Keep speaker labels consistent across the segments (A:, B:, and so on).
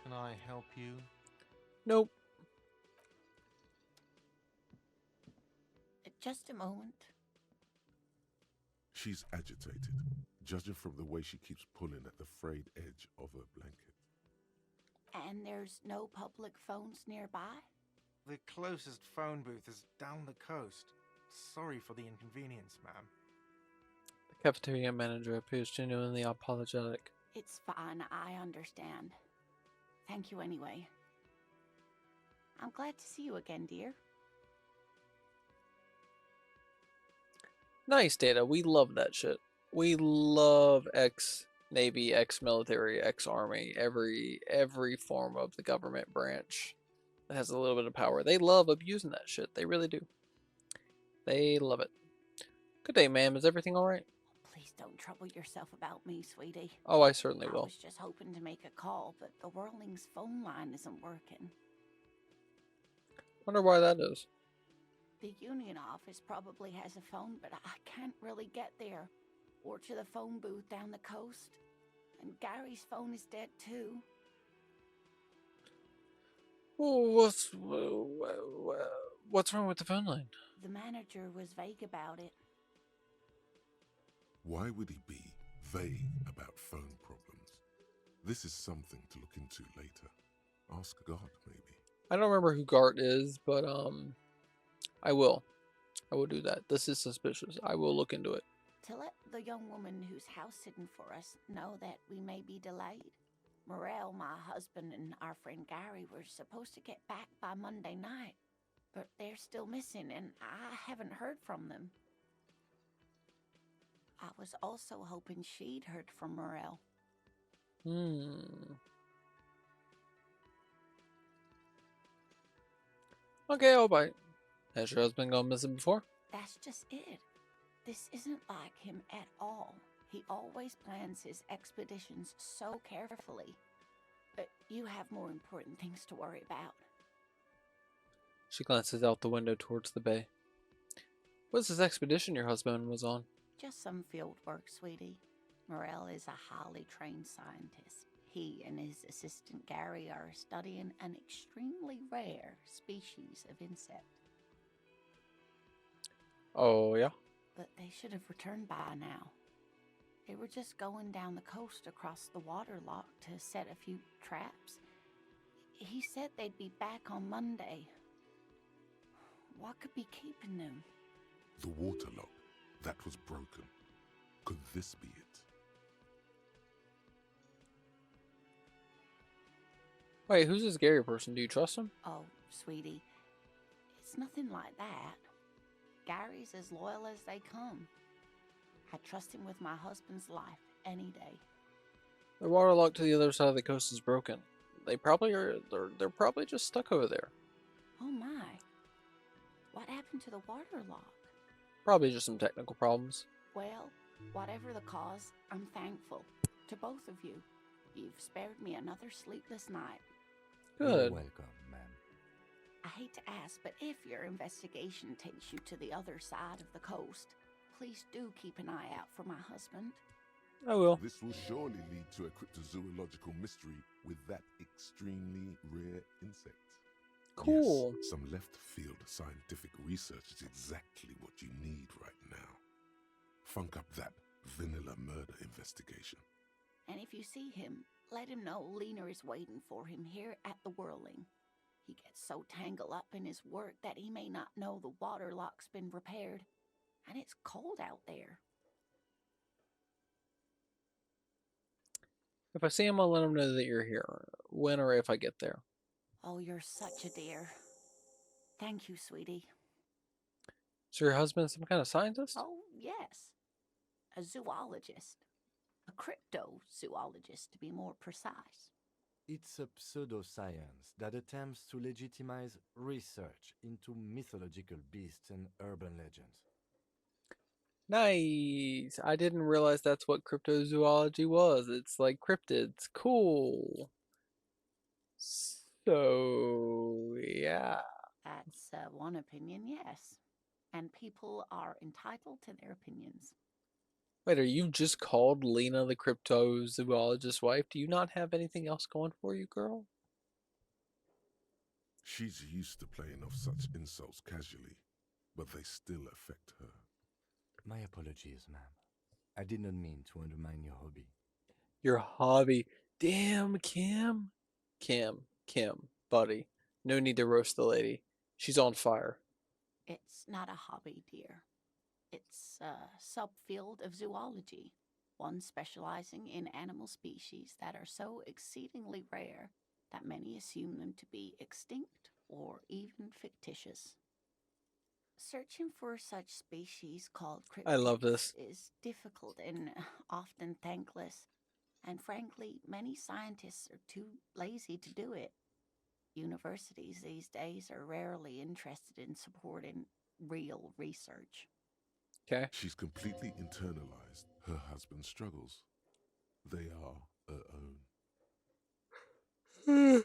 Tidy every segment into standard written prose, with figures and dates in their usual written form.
A: Can I help you?
B: Nope.
C: Just a moment.
D: She's agitated, judging from the way she keeps pulling at the frayed edge of her blanket.
C: And there's no public phones nearby?
A: The closest phone booth is down the coast. Sorry for the inconvenience, ma'am.
B: The cafeteria manager appears genuinely apologetic.
C: It's fine, I understand. Thank you anyway. I'm glad to see you again, dear.
B: Nice, Data. We love that shit. We love ex-Navy, ex-military, ex-Army, every form of the government branch that has a little bit of power. They love abusing that shit. They really do. They love it. Good day, ma'am. Is everything alright?
C: Please don't trouble yourself about me, sweetie.
B: Oh, I certainly
C: I
B: will.
C: was just hoping to make a call, but the Whirling's phone line isn't working.
B: Wonder why that is.
C: The union office probably has a phone, but I can't really get there. Or to the phone booth down the coast. And Gary's phone is dead too.
B: Oh, what's wrong with the phone line?
C: The manager was vague about it.
D: Why would he be vague about phone problems? This is something to look into later. Ask God, maybe.
B: I don't remember who Gart is, but I will. I will do that. This is suspicious. I will look into it.
C: To let the young woman who's house sitting for us know that we may be delayed. Morel, my husband, and our friend Gary were supposed to get back by Monday night, but they're still missing, and I haven't heard from them. I was also hoping she'd heard from Morel.
B: Okay, I'll bite. Has your husband gone missing before?
C: That's just it. This isn't like him at all. He always plans his expeditions so carefully. But you have more important things to worry about.
B: She glances out the window towards the bay. What's this expedition your husband was on?
C: Just some field work, sweetie. Morel is a highly trained scientist. He and his assistant Gary are studying an extremely rare species of insect.
B: Oh, yeah?
C: But they should have returned by now. They were just going down the coast across the water lock to set a few traps. He said they'd be back on Monday. What could be keeping them?
D: The water lock. That was broken. Could this be it?
B: Wait, who's this Gary person? Do you trust him?
C: Oh, sweetie, it's nothing like that. Gary's as loyal as they come. I trust him with my husband's life any day.
B: The water lock to the other side of the coast is broken. They probably are. They're probably just stuck over there.
C: Oh my. What happened to the water lock?
B: Probably just some technical problems.
C: Well, whatever the cause, I'm thankful. To both of you. You've spared me another sleepless night.
B: Good.
E: You're welcome, ma'am.
C: I hate to ask, but if your investigation takes you to the other side of the coast, please do keep an eye out for my husband.
B: I will.
D: This will surely lead to a cryptozoological mystery with that extremely rare insect.
B: Cool.
D: Yes, some left-field scientific research is exactly what you need right now. Funk up that vanilla murder investigation.
C: And if you see him, let him know Lena is waiting for him here at the Whirling. He gets so tangled up in his work that he may not know the water lock's been repaired. And it's cold out there.
B: If I see him, I'll let him know that you're here. When or if I get there.
C: Oh, you're such a dear. Thank you, sweetie.
B: So your husband's some kind of scientist?
C: Oh, yes. A zoologist. A cryptozoologist, to be more precise.
E: It's a pseudoscience that attempts to legitimize research into mythological beasts and urban legends.
B: Nice. I didn't realize that's what cryptozoology was. It's like cryptids. Cool. So, yeah.
C: That's one opinion, yes. And people are entitled to their opinions.
B: Wait, are you just called Lena the cryptozoologist's wife? Do you not have anything else going for you, girl?
D: She's used to playing off such insults casually, but they still affect her.
E: My apologies, ma'am. I did not mean to undermine your hobby.
B: Your hobby. Damn, Kim. Kim, buddy. No need to roast the lady. She's on fire.
C: It's not a hobby, dear. It's a subfield of zoology, one specializing in animal species that are so exceedingly rare that many assume them to be extinct or even fictitious. Searching for such species called
B: I love
C: cryptids
B: this.
C: is difficult and often thankless, and frankly, many scientists are too lazy to do it. Universities these days are rarely interested in supporting real research.
B: Okay.
D: She's completely internalized her husband's struggles. They are her own.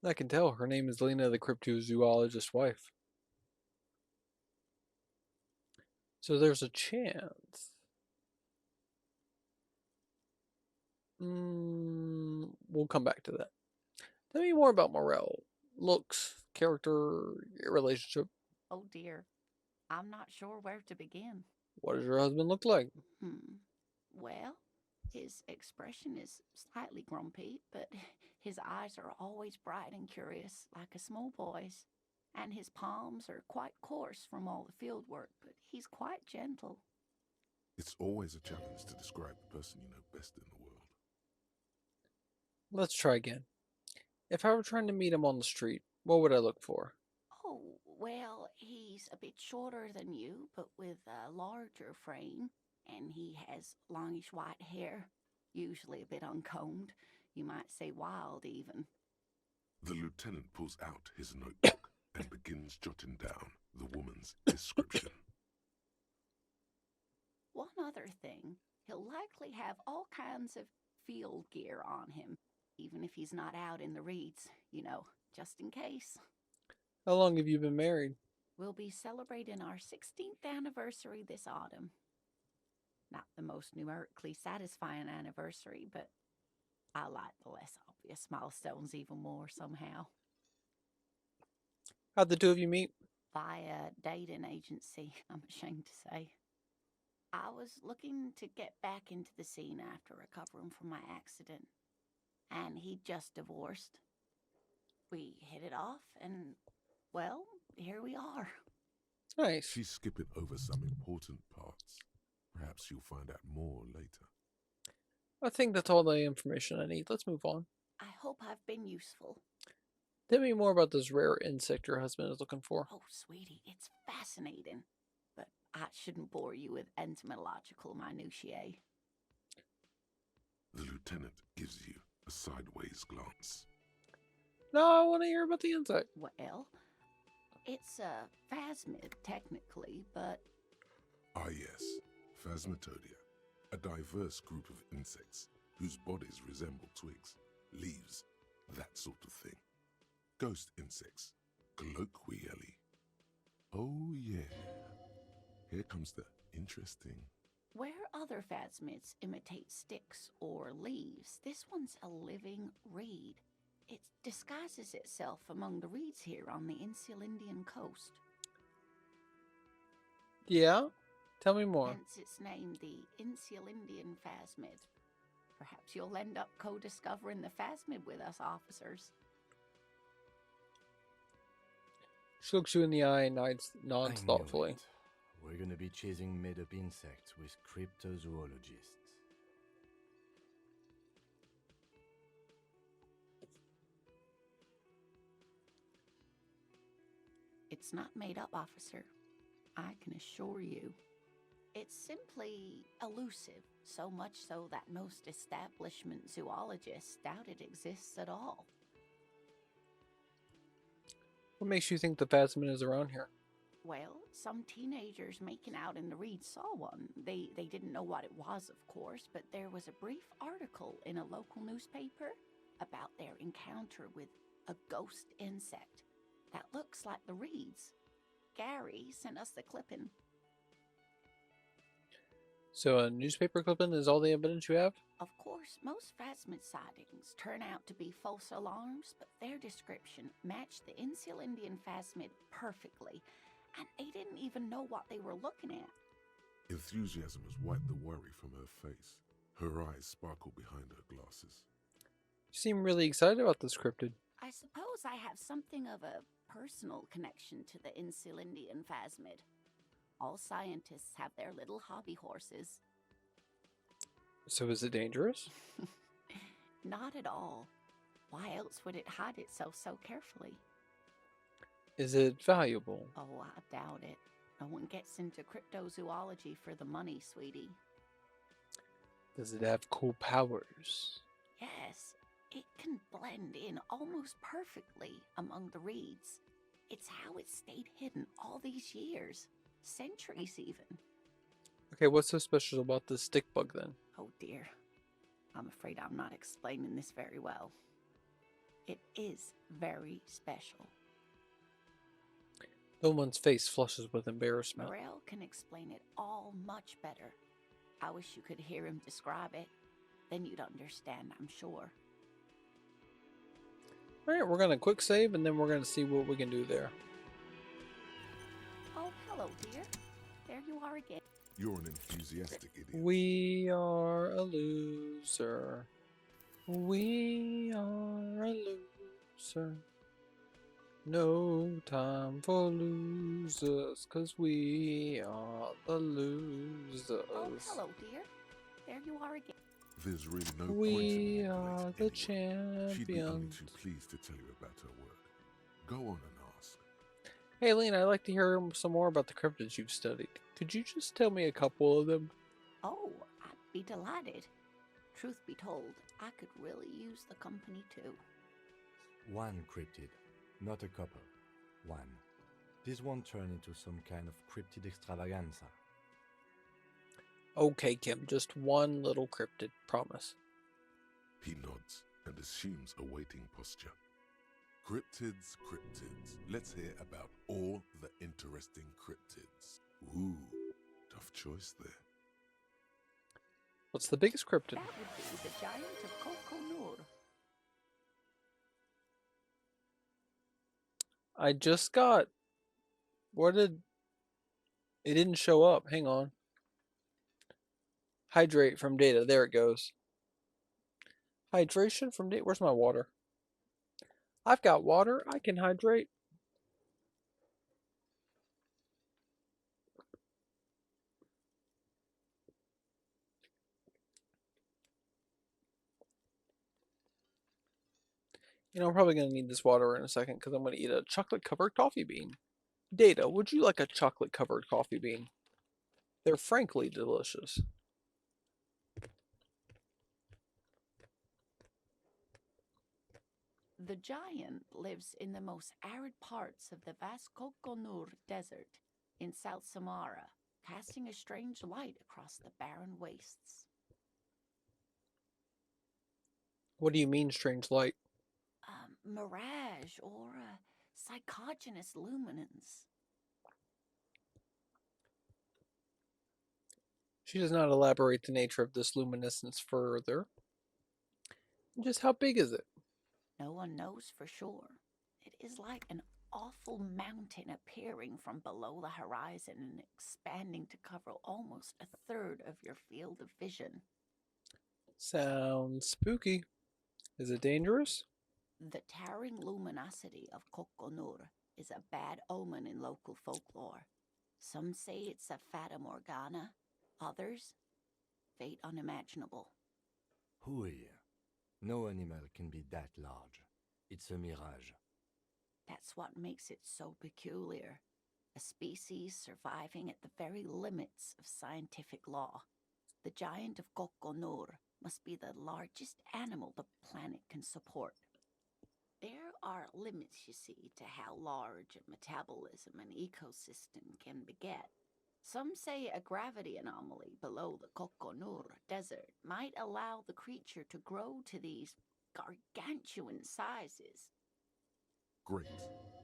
B: I can tell. Her name is Lena the cryptozoologist's wife. So there's a chance. We'll come back to that. Tell me more about Morel. Looks, character, relationship.
C: Oh dear, I'm not sure where to begin.
B: What does your husband look like?
C: Well, his expression is slightly grumpy, but his eyes are always bright and curious, like a small boy's. And his palms are quite coarse from all the field work, but he's quite gentle.
D: It's always a challenge to describe the person you know best in the world.
B: Let's try again. If I were trying to meet him on the street, what would I look for?
C: Oh, well, he's a bit shorter than you, but with a larger frame, and he has longish white hair, usually a bit uncombed. You might say wild, even.
D: The lieutenant pulls out his notebook and begins jotting down the woman's description.
C: One other thing, he'll likely have all kinds of field gear on him, even if he's not out in the reeds, just in case.
B: How long have you been married?
C: We'll be celebrating our 16th anniversary this autumn. Not the most numerically satisfying anniversary, but I like the less obvious milestones even more somehow.
B: How'd the two of you meet?
C: Via dating agency, I'm ashamed to say. I was looking to get back into the scene after recovering from my accident, and he'd just divorced. We hit it off, and, well, here we are.
B: Nice.
D: She's skipping over some important parts. Perhaps you'll find out more later.
B: I think that's all the information I need. Let's move on.
C: I hope I've been useful.
B: Tell me more about this rare insect your husband is looking for.
C: Oh, sweetie, it's fascinating. But I shouldn't bore you with entomological minutiae.
D: The lieutenant gives you a sideways glance.
B: No, I want to hear about the insect.
C: Well, it's a phasmid, technically, but...
D: Ah yes, Phasmatodea, a diverse group of insects whose bodies resemble twigs, leaves, that sort of thing. Ghost insects, colloquially. Oh yeah, here comes the interesting.
C: Where other phasmids imitate sticks or leaves, this one's a living reed. It disguises itself among the reeds here on the insular Indian coast.
B: Yeah? Tell me more.
C: Hence its name, the insular Indian phasmid. Perhaps you'll end up co-discovering the phasmid with us officers.
B: She looks you in the eye and nods
E: I knew
B: thoughtfully.
E: it. We're gonna be chasing made-up insects with cryptozoologists.
C: It's not made up, officer. I can assure you. It's simply elusive, so much so that most establishment zoologists doubt it exists at all.
B: What makes you think the phasmid is around here?
C: Well, some teenagers making out in the reeds saw one. They didn't know what it was, of course, but there was a brief article in a local newspaper about their encounter with a ghost insect that looks like the reeds. Gary sent us the clipping.
B: So a newspaper clipping is all the evidence you have?
C: Of course, most phasmid sightings turn out to be false alarms, but their description matched the Insul Indian phasmid perfectly, and they didn't even know what they were looking at.
D: Enthusiasm has wiped the worry from her face. Her eyes sparkle behind her glasses.
B: You seem really excited about this cryptid.
C: I suppose I have something of a personal connection to the Insul Indian phasmid. All scientists have their little hobby horses.
B: So is it dangerous?
C: Not at all. Why else would it hide itself so carefully?
B: Is it valuable?
C: Oh, I doubt it. No one gets into cryptozoology for the money, sweetie.
B: Does it have cool powers?
C: Yes, it can blend in almost perfectly among the reeds. It's how it stayed hidden all these years, centuries even.
B: Okay, what's so special about this stick bug then?
C: Oh dear, I'm afraid I'm not explaining this very well. It is very special.
B: No one's face flushes with embarrassment.
C: Morel can explain it all much better. I wish you could hear him describe it. Then you'd understand, I'm sure.
B: Alright, we're gonna quick save and then we're gonna see what we can do there.
C: Oh, hello, dear. There you are again.
D: You're an enthusiastic idiot.
B: We are a loser. We are a loser. No time for losers, 'cause we are the losers.
C: Oh, hello, dear. There you are again.
D: There's really no point in
B: We
D: being
B: are
D: late
B: the
D: anyway. She'd be only
B: champions.
D: too pleased to tell you about her work. Go on and ask.
B: Hey, Lena, I'd like to hear some more about the cryptids you've studied. Could you just tell me a couple of them?
C: Oh, I'd be delighted. Truth be told, I could really use the company too.
E: One cryptid, not a couple. One. This won't turn into some kind of cryptid extravaganza.
B: Okay, Kim, just one little cryptid, promise.
D: He nods and assumes a waiting posture. Cryptids, cryptids. Let's hear about all the interesting cryptids. Ooh, tough choice there.
B: What's the biggest cryptid?
C: That would be the giant of Kokonur.
B: I just got... Where did... It didn't show up. Hang on. Hydrate from data. There it goes. Hydration from data. Where's my water? I've got water. I can hydrate. You know, I'm probably going to need this water in a second because I'm going to eat a chocolate-covered coffee bean. Data, would you like a chocolate-covered coffee bean? They're frankly delicious.
C: The giant lives in the most arid parts of the vast Kokonur Desert in South Samara, casting a strange light across the barren wastes.
B: What do you mean, strange light?
C: Mirage or psychogenous luminance.
B: She does not elaborate the nature of this luminescence further. Just how big is it?
C: No one knows for sure. It is like an awful mountain appearing from below the horizon and expanding to cover almost a third of your field of vision.
B: Sounds spooky. Is it dangerous?
C: The towering luminosity of Kokonur is a bad omen in local folklore. Some say it's a fata morgana, others, fate unimaginable.
E: Who here? No animal can be that large. It's a mirage.
C: That's what makes it so peculiar. A species surviving at the very limits of scientific law. The giant of Kokonur must be the largest animal the planet can support. There are limits, you see, to how large a metabolism an ecosystem can beget. Some say a gravity anomaly below the Kokonur Desert might allow the creature to grow to these gargantuan sizes.
D: Great.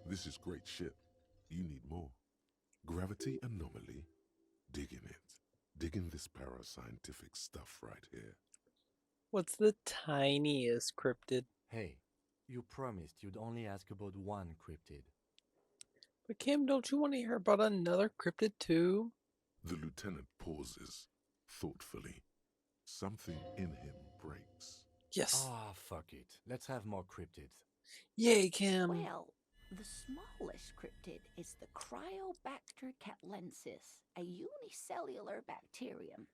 D: This is great shit. You need more. Gravity anomaly. Digging it. Digging this parascientific stuff right here.
B: What's the tiniest cryptid?
E: Hey, you promised you'd only ask about one cryptid.
B: But Kim, don't you want to hear about another cryptid too?
D: The lieutenant pauses, thoughtfully. Something in him breaks.
B: Yes.
E: Ah, fuck it. Let's have more cryptids.
B: Yay, Kim.
C: Well, the smallest cryptid is the Cryobacter catlensis, a unicellular bacterium.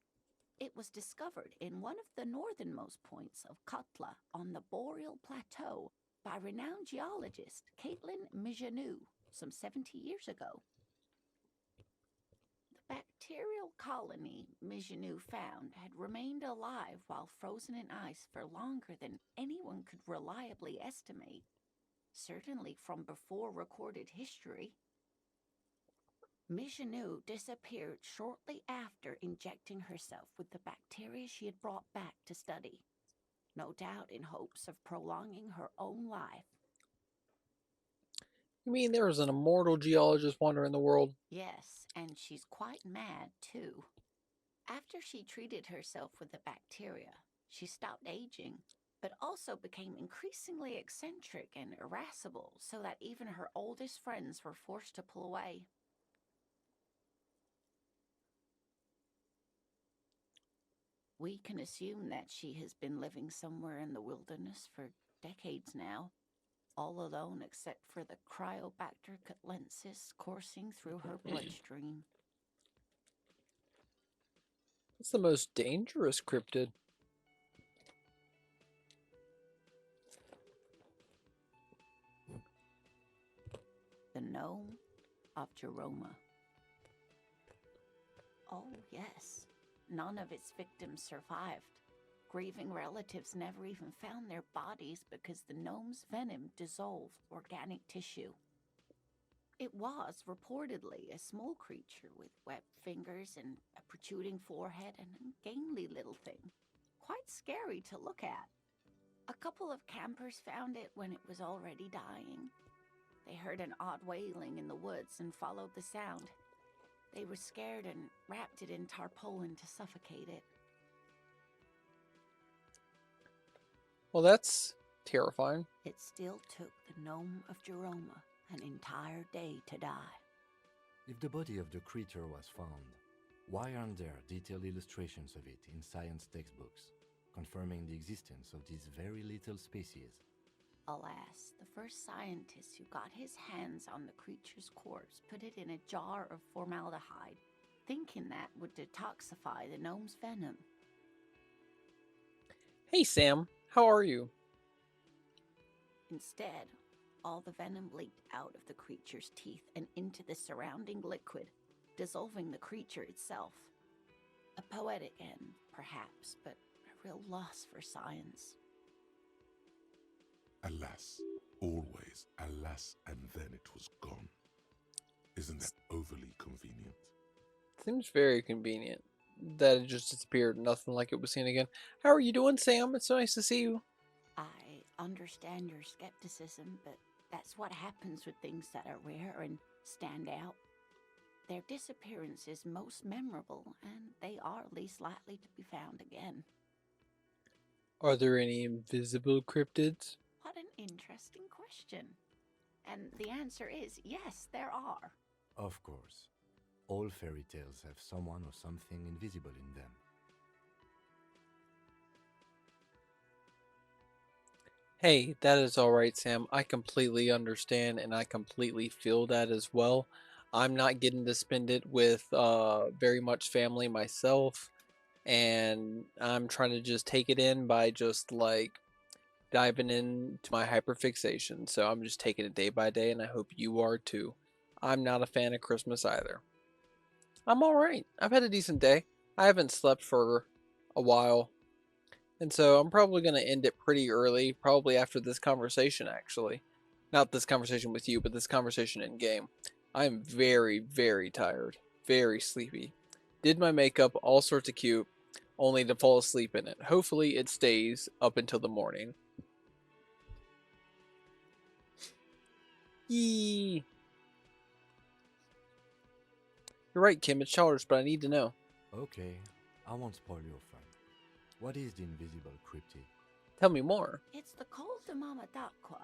C: It was discovered in one of the northernmost points of Katla on the Boreal Plateau by renowned geologist Caitlin Mijanou some 70 years ago. The bacterial colony Mijanou found had remained alive while frozen in ice for longer than anyone could reliably estimate, certainly from before recorded history. Mijanou disappeared shortly after injecting herself with the bacteria she had brought back to study, no doubt in hopes of prolonging her own life.
B: You mean there was an immortal geologist wandering the world?
C: Yes, and she's quite mad, too. After she treated herself with the bacteria, she stopped aging, but also became increasingly eccentric and irascible, so that even her oldest friends were forced to pull away. We can assume that she has been living somewhere in the wilderness for decades now, all alone except for the Cryobacter catlensis coursing through her bloodstream.
B: It's the most dangerous cryptid.
C: The gnome of Jeroma. Oh, yes. None of its victims survived. Grieving relatives never even found their bodies because the gnome's venom dissolved organic tissue. It was reportedly a small creature with webbed fingers and a protruding forehead and a ungainly little thing. Quite scary to look at. A couple of campers found it when it was already dying. They heard an odd wailing in the woods and followed the sound. They were scared and wrapped it in tarpaulin to suffocate it.
B: Well, that's terrifying.
C: It still took the gnome of Jeroma an entire day to die.
E: If the body of the creature was found, why aren't there detailed illustrations of it in science textbooks, confirming the existence of this very little species?
C: Alas, the first scientist who got his hands on the creature's corpse put it in a jar of formaldehyde, thinking that would detoxify the gnome's venom.
B: Hey, Sam. How are you?
C: Instead, all the venom leaked out of the creature's teeth and into the surrounding liquid, dissolving the creature itself. A poetic end, perhaps, but a real loss for science.
D: Alas, always alas, and then it was gone. Isn't that overly convenient?
B: Seems very convenient that it just disappeared, nothing like it was seen again. How are you doing, Sam? It's so nice to see you.
C: I understand your skepticism, but that's what happens with things that are rare and stand out. Their disappearance is most memorable, and they are least likely to be found again.
B: Are there any invisible cryptids?
C: What an interesting question. And the answer is yes, there are.
E: Of course. All fairy tales have someone or something invisible in them.
B: Hey, that is alright, Sam. I completely understand and I completely feel that as well. I'm not getting to spend it with very much family myself, and I'm trying to just take it in by just like diving into my hyperfixation. So I'm just taking it day by day, and I hope you are too. I'm not a fan of Christmas either. I'm alright. I've had a decent day. I haven't slept for a while. And so I'm probably going to end it pretty early, probably after this conversation, actually. Not this conversation with you, but this conversation in game. I'm very, very tired. Very sleepy. Did my makeup, all sorts of cute, only to fall asleep in it. Hopefully it stays up until the morning. Yee. You're right, Kim. It's childish, but I need to know.
E: Okay, I won't spoil your fun. What is the invisible cryptid?
B: Tell me more.
C: It's the Col de Mama Dakwa.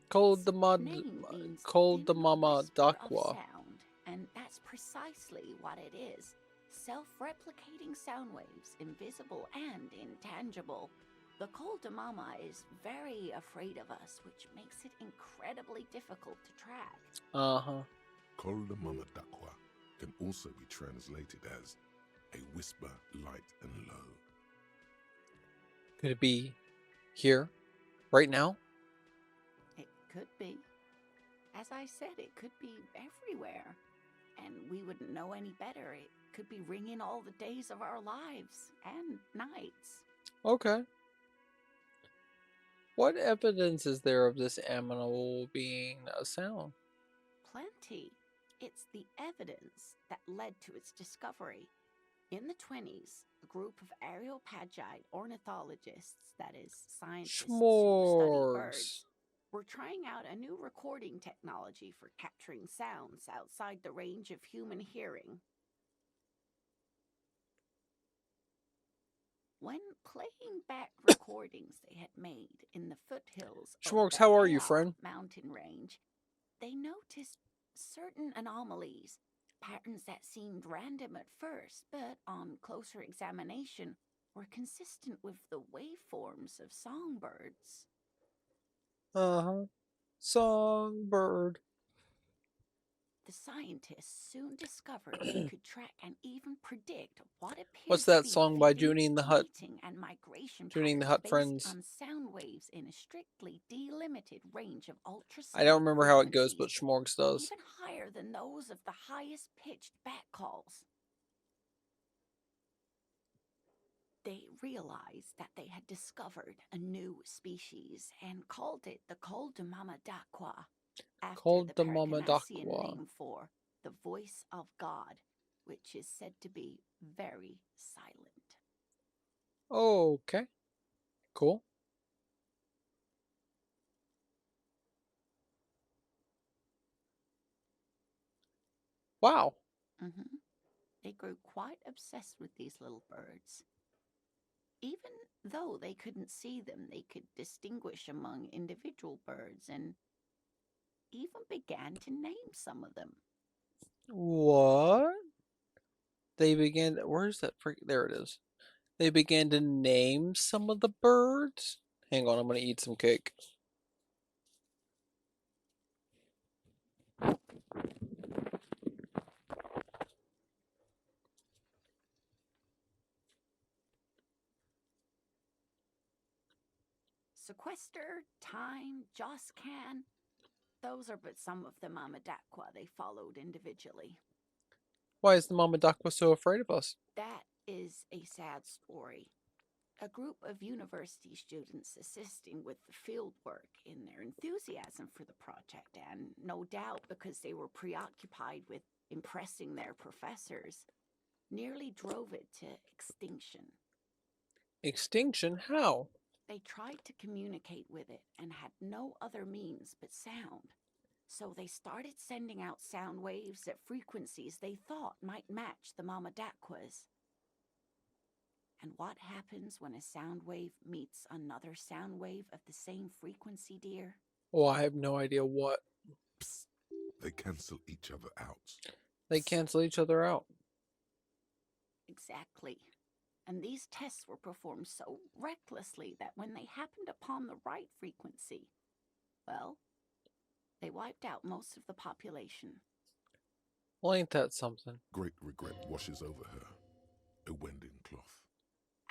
B: Cold the
C: Name means
B: Cold the
C: thin
B: Mama
C: whisper of
B: Dakwa.
C: sound, and that's precisely what it is. Self-replicating sound waves, invisible and intangible. The Col de Mama is very afraid of us, which makes it incredibly difficult to track.
B: Uh-huh.
D: Kolda Mama Dakwa can also be translated as a whisper light and low.
B: Could it be here? Right now?
C: It could be. As I said, it could be everywhere. And we wouldn't know any better. It could be ringing all the days of our lives and nights.
B: Okay. What evidence is there of this animal being a sound?
C: Plenty. It's the evidence that led to its discovery. In the 20s, a group of Areopagite ornithologists, that is, scientists who study birds,
B: Schmorgs.
C: were trying out a new recording technology for capturing sounds outside the range of human hearing. When playing back recordings they had made in the foothills of
B: Schmorgs,
C: the
B: how are you,
C: Ea
B: friend?
C: mountain range, they noticed certain anomalies, patterns that seemed random at first, but on closer examination were consistent with the waveforms of songbirds.
B: Uh-huh. Songbird.
C: The scientists soon discovered they could track and even predict what
B: What's
C: appeared to
B: that
C: be
B: song by
C: feeding,
B: Junie and the Hut?
C: mating, and migration
B: Junie and the
C: patterns
B: Hut
C: based
B: friends.
C: on sound waves in a strictly delimited range of
B: I
C: ultrasonic
B: don't remember how it goes, but
C: frequencies,
B: Schmorgs does.
C: even higher than those of the highest pitched bat calls. They realized that they had discovered a new species and called it the Col de Mama Dakwa, after
B: Called
C: the
B: the Mama
C: Paracanassian
B: Dakwa.
C: name for the voice of God, which is said to be very silent.
B: Okay. Cool. Wow.
C: Mm-hmm. They grew quite obsessed with these little birds. Even though they couldn't see them, they could distinguish among individual birds and even began to name some of them.
B: What? They began. Where's that freak? There it is. They began to name some of the birds. Hang on, I'm gonna eat some cake.
C: Sequester, Time, Joscan, those are but some of the Mama Dakwa they followed individually.
B: Why is the Mama Dakwa so afraid of us?
C: That is a sad story. A group of university students assisting with the field work in their enthusiasm for the project, and no doubt because they were preoccupied with impressing their professors, nearly drove it to extinction.
B: Extinction? How?
C: They tried to communicate with it and had no other means but sound. So they started sending out sound waves at frequencies they thought might match the Mama Dakwas. And what happens when a sound wave meets another sound wave of the same frequency, dear?
B: Oh, I have no idea what.
D: Psst. They cancel each other out.
B: They cancel each other out.
C: Exactly. And these tests were performed so recklessly that when they happened upon the right frequency, well, they wiped out most of the population.
B: Well, ain't that something?
D: Great regret washes over her. A wending cloth.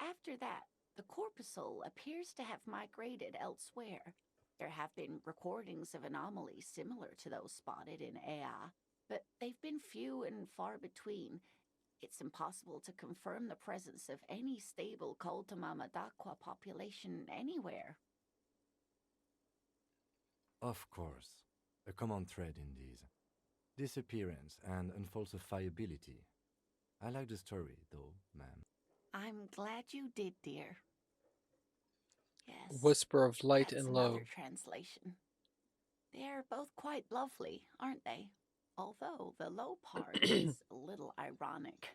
C: After that, the corpuscle appears to have migrated elsewhere. There have been recordings of anomalies similar to those spotted in Ea, but they've been few and far between. It's impossible to confirm the presence of any stable Col de Mama Dakwa population anywhere.
E: Of course, a common thread in these. Disappearance and unfalsifiability. I like the story, though, ma'am.
C: I'm glad you did, dear. Yes,
B: Whisper of light
C: that's
B: and
C: another
B: low.
C: translation. They're both quite lovely, aren't they? Although the low part is a little ironic.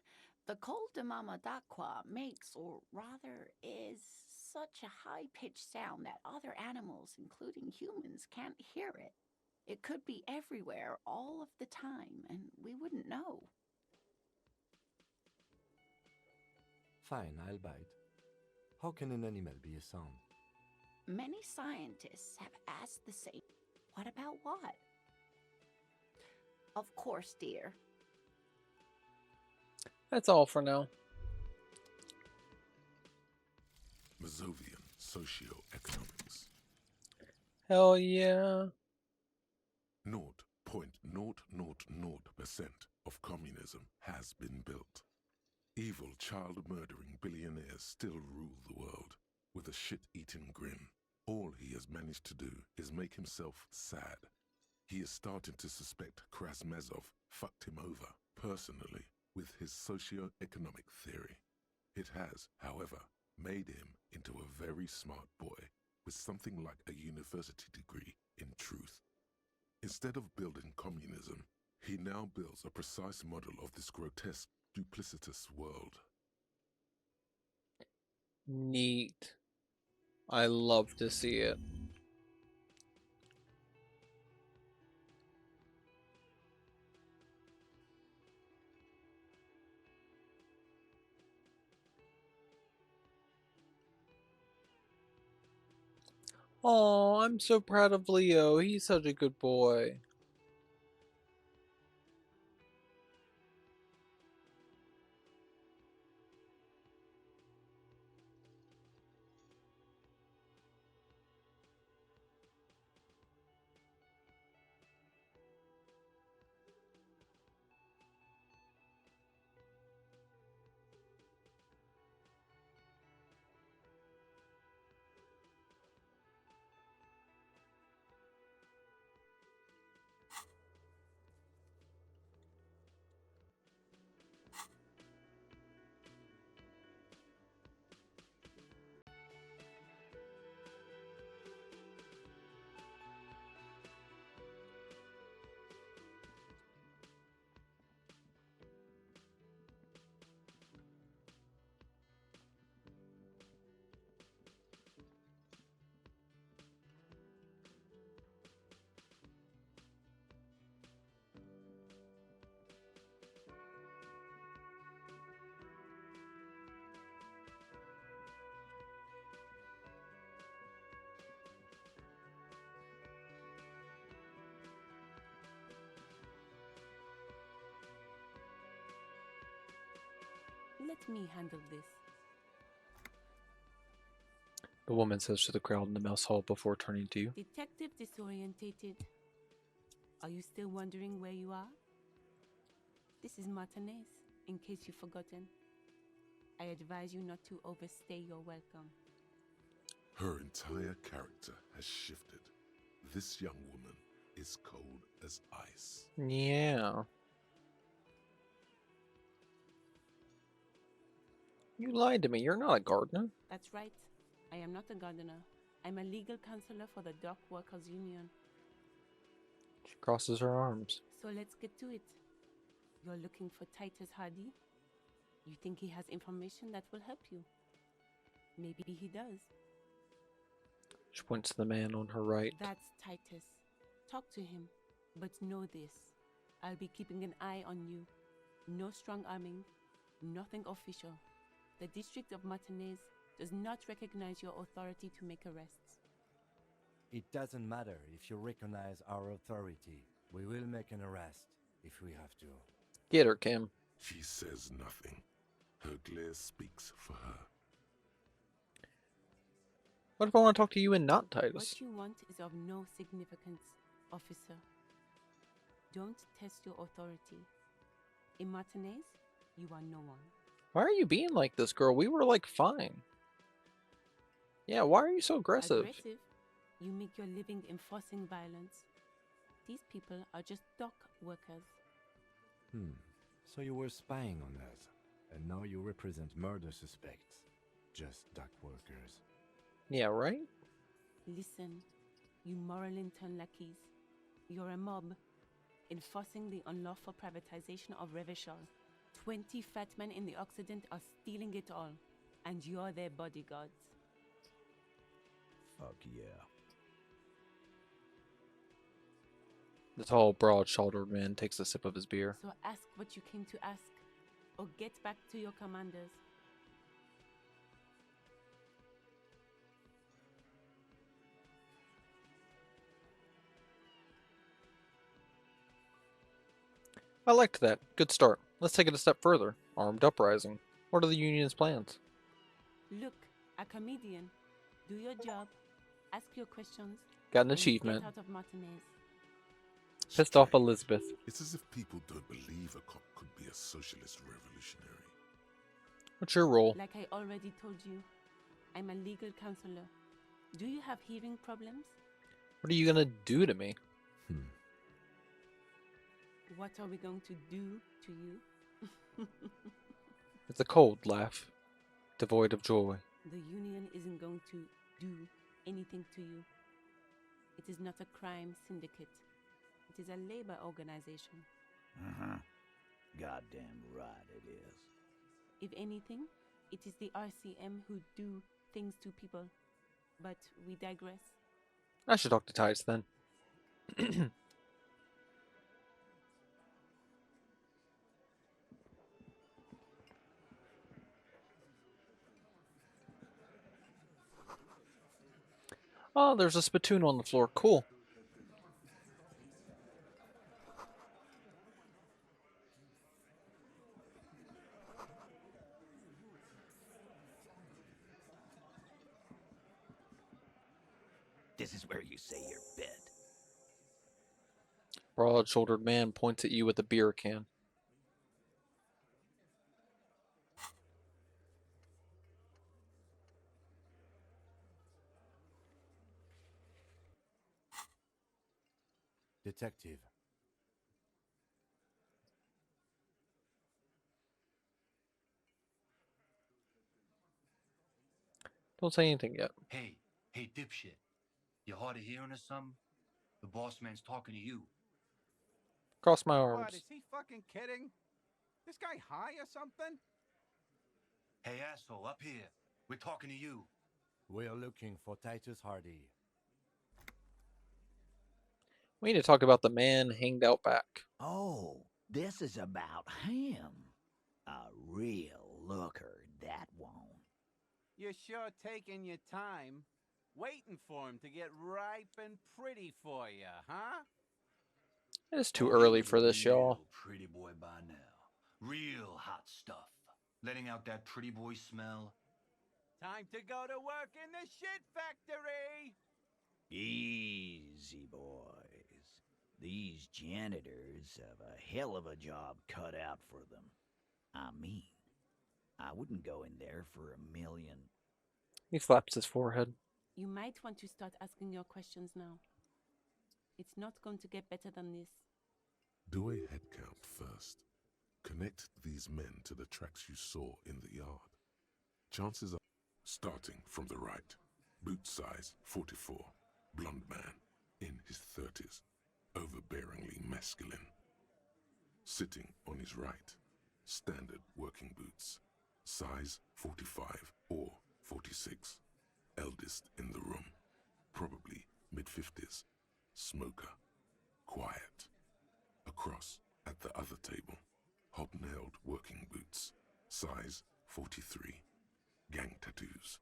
C: The Col de Mamadaqua makes, or rather is, such a high-pitched sound that other animals, including humans, can't hear it. It could be everywhere all of the time, and we wouldn't know.
E: Fine, I'll bite. How can an animal be a sound?
C: Many scientists have asked the same. What about what? Of course, dear.
B: That's all for now.
D: Mazovian Socioeconomics.
B: Hell yeah.
D: 0.000% of communism has been built. Evil child-murdering billionaires still rule the world with a shit-eating grin. All he has managed to do is make himself sad. He is starting to suspect Krasmezov fucked him over personally with his socio-economic theory. It has, however, made him into a very smart boy with something like a university degree in truth. Instead of building communism, he now builds a precise model of this grotesque, duplicitous world.
B: Neat. I love to see it. Oh, I'm so proud of Leo. He's such a good boy.
F: Let me handle this.
B: The woman says to the crowd in the mess hall before turning to you.
F: Detective disorientated. Are you still wondering where you are? This is Martinez, in case you've forgotten. I advise you not to overstay your welcome.
D: Her entire character has shifted. This young woman is cold as ice.
B: Yeah. You lied to me. You're not a gardener.
F: That's right. I am not a gardener. I'm a legal counselor for the Dock Workers Union.
B: She crosses her arms.
F: So let's get to it. You're looking for Titus Hardy? You think he has information that will help you? Maybe he does.
B: She points to the man on her right.
F: That's Titus. Talk to him. But know this. I'll be keeping an eye on you. No strong arming. Nothing official. The District of Martinez does not recognize your authority to make arrests.
E: It doesn't matter if you recognize our authority. We will make an arrest if we have to.
B: Get her, Kim.
D: She says nothing. Her glare speaks for her.
B: What if I want to talk to you and not Titus?
F: What you want is of no significance, officer. Don't test your authority. In Martinez, you are no one.
B: Why are you being like this, girl? We were like fine. Yeah, why are you so aggressive?
F: Aggressive? You make your living enforcing violence. These people are just dock workers.
E: So you were spying on us, and now you represent murder suspects. Just dock workers.
B: Yeah, right?
F: Listen, you moral intern lackeys. You're a mob, enforcing the unlawful privatization of Revachol. 20 fat men in the Occident are stealing it all, and you're their bodyguards.
G: Fuck yeah.
B: The tall, broad-shouldered man takes a sip of his beer.
F: So ask what you came to ask, or get back to your commanders.
B: I liked that. Good start. Let's take it a step further. Armed uprising. What are the Union's plans?
F: Look, a comedian. Do your job, ask your questions,
B: Got an
F: and
B: achievement.
F: get out of Martinez.
B: Pissed off
D: Strange.
B: Elizabeth.
D: It's as if people don't believe a cop could be a socialist revolutionary.
B: What's your role?
F: Like I already told you, I'm a legal counselor. Do you have hearing problems?
B: What are you gonna do to me?
F: What are we going to do to you?
B: It's a cold laugh, devoid of joy.
F: The union isn't going to do anything to you. It is not a crime syndicate. It is a labor organization.
G: Goddamn right it is.
F: If anything, it is the RCM who do things to people. But we digress.
B: I should talk to Tice then. Oh, there's a spittoon on the floor. Cool.
G: This is where you say your bit.
B: Broad-shouldered man points at you with a beer can.
E: Detective.
B: Don't say anything yet.
H: Hey, dipshit. You hard of hearing or something? The boss man's talking to you.
B: Cross my
I: What,
B: arms.
I: is he fucking kidding? This guy high or something?
H: Hey, asshole, up here. We're talking to you.
E: We are looking for Titus Hardy.
B: We need to talk about the man hanged out back.
G: Oh, this is about him. A real looker, that one.
I: You're sure taking your time, waiting for him to get ripe and pretty for you, huh?
B: It's too early for this, y'all.
H: Real pretty boy by now. Real hot stuff. Letting out that pretty boy smell.
I: Time to go to work in the shit factory!
G: Easy, boys. These janitors have a hell of a job cut out for them. I mean, I wouldn't go in there for $1 million.
B: He slaps his forehead.
F: You might want to start asking your questions now. It's not going to get better than this.
D: Do a head count first. Connect these men to the tracks you saw in the yard. Chances are, starting from the right, boot size 44, blonde man, in his 30s, overbearingly masculine. Sitting on his right, standard working boots, size 45 or 46, eldest in the room, probably mid-50s, smoker, quiet. Across at the other table, hobnailed working boots, size 43, gang tattoos,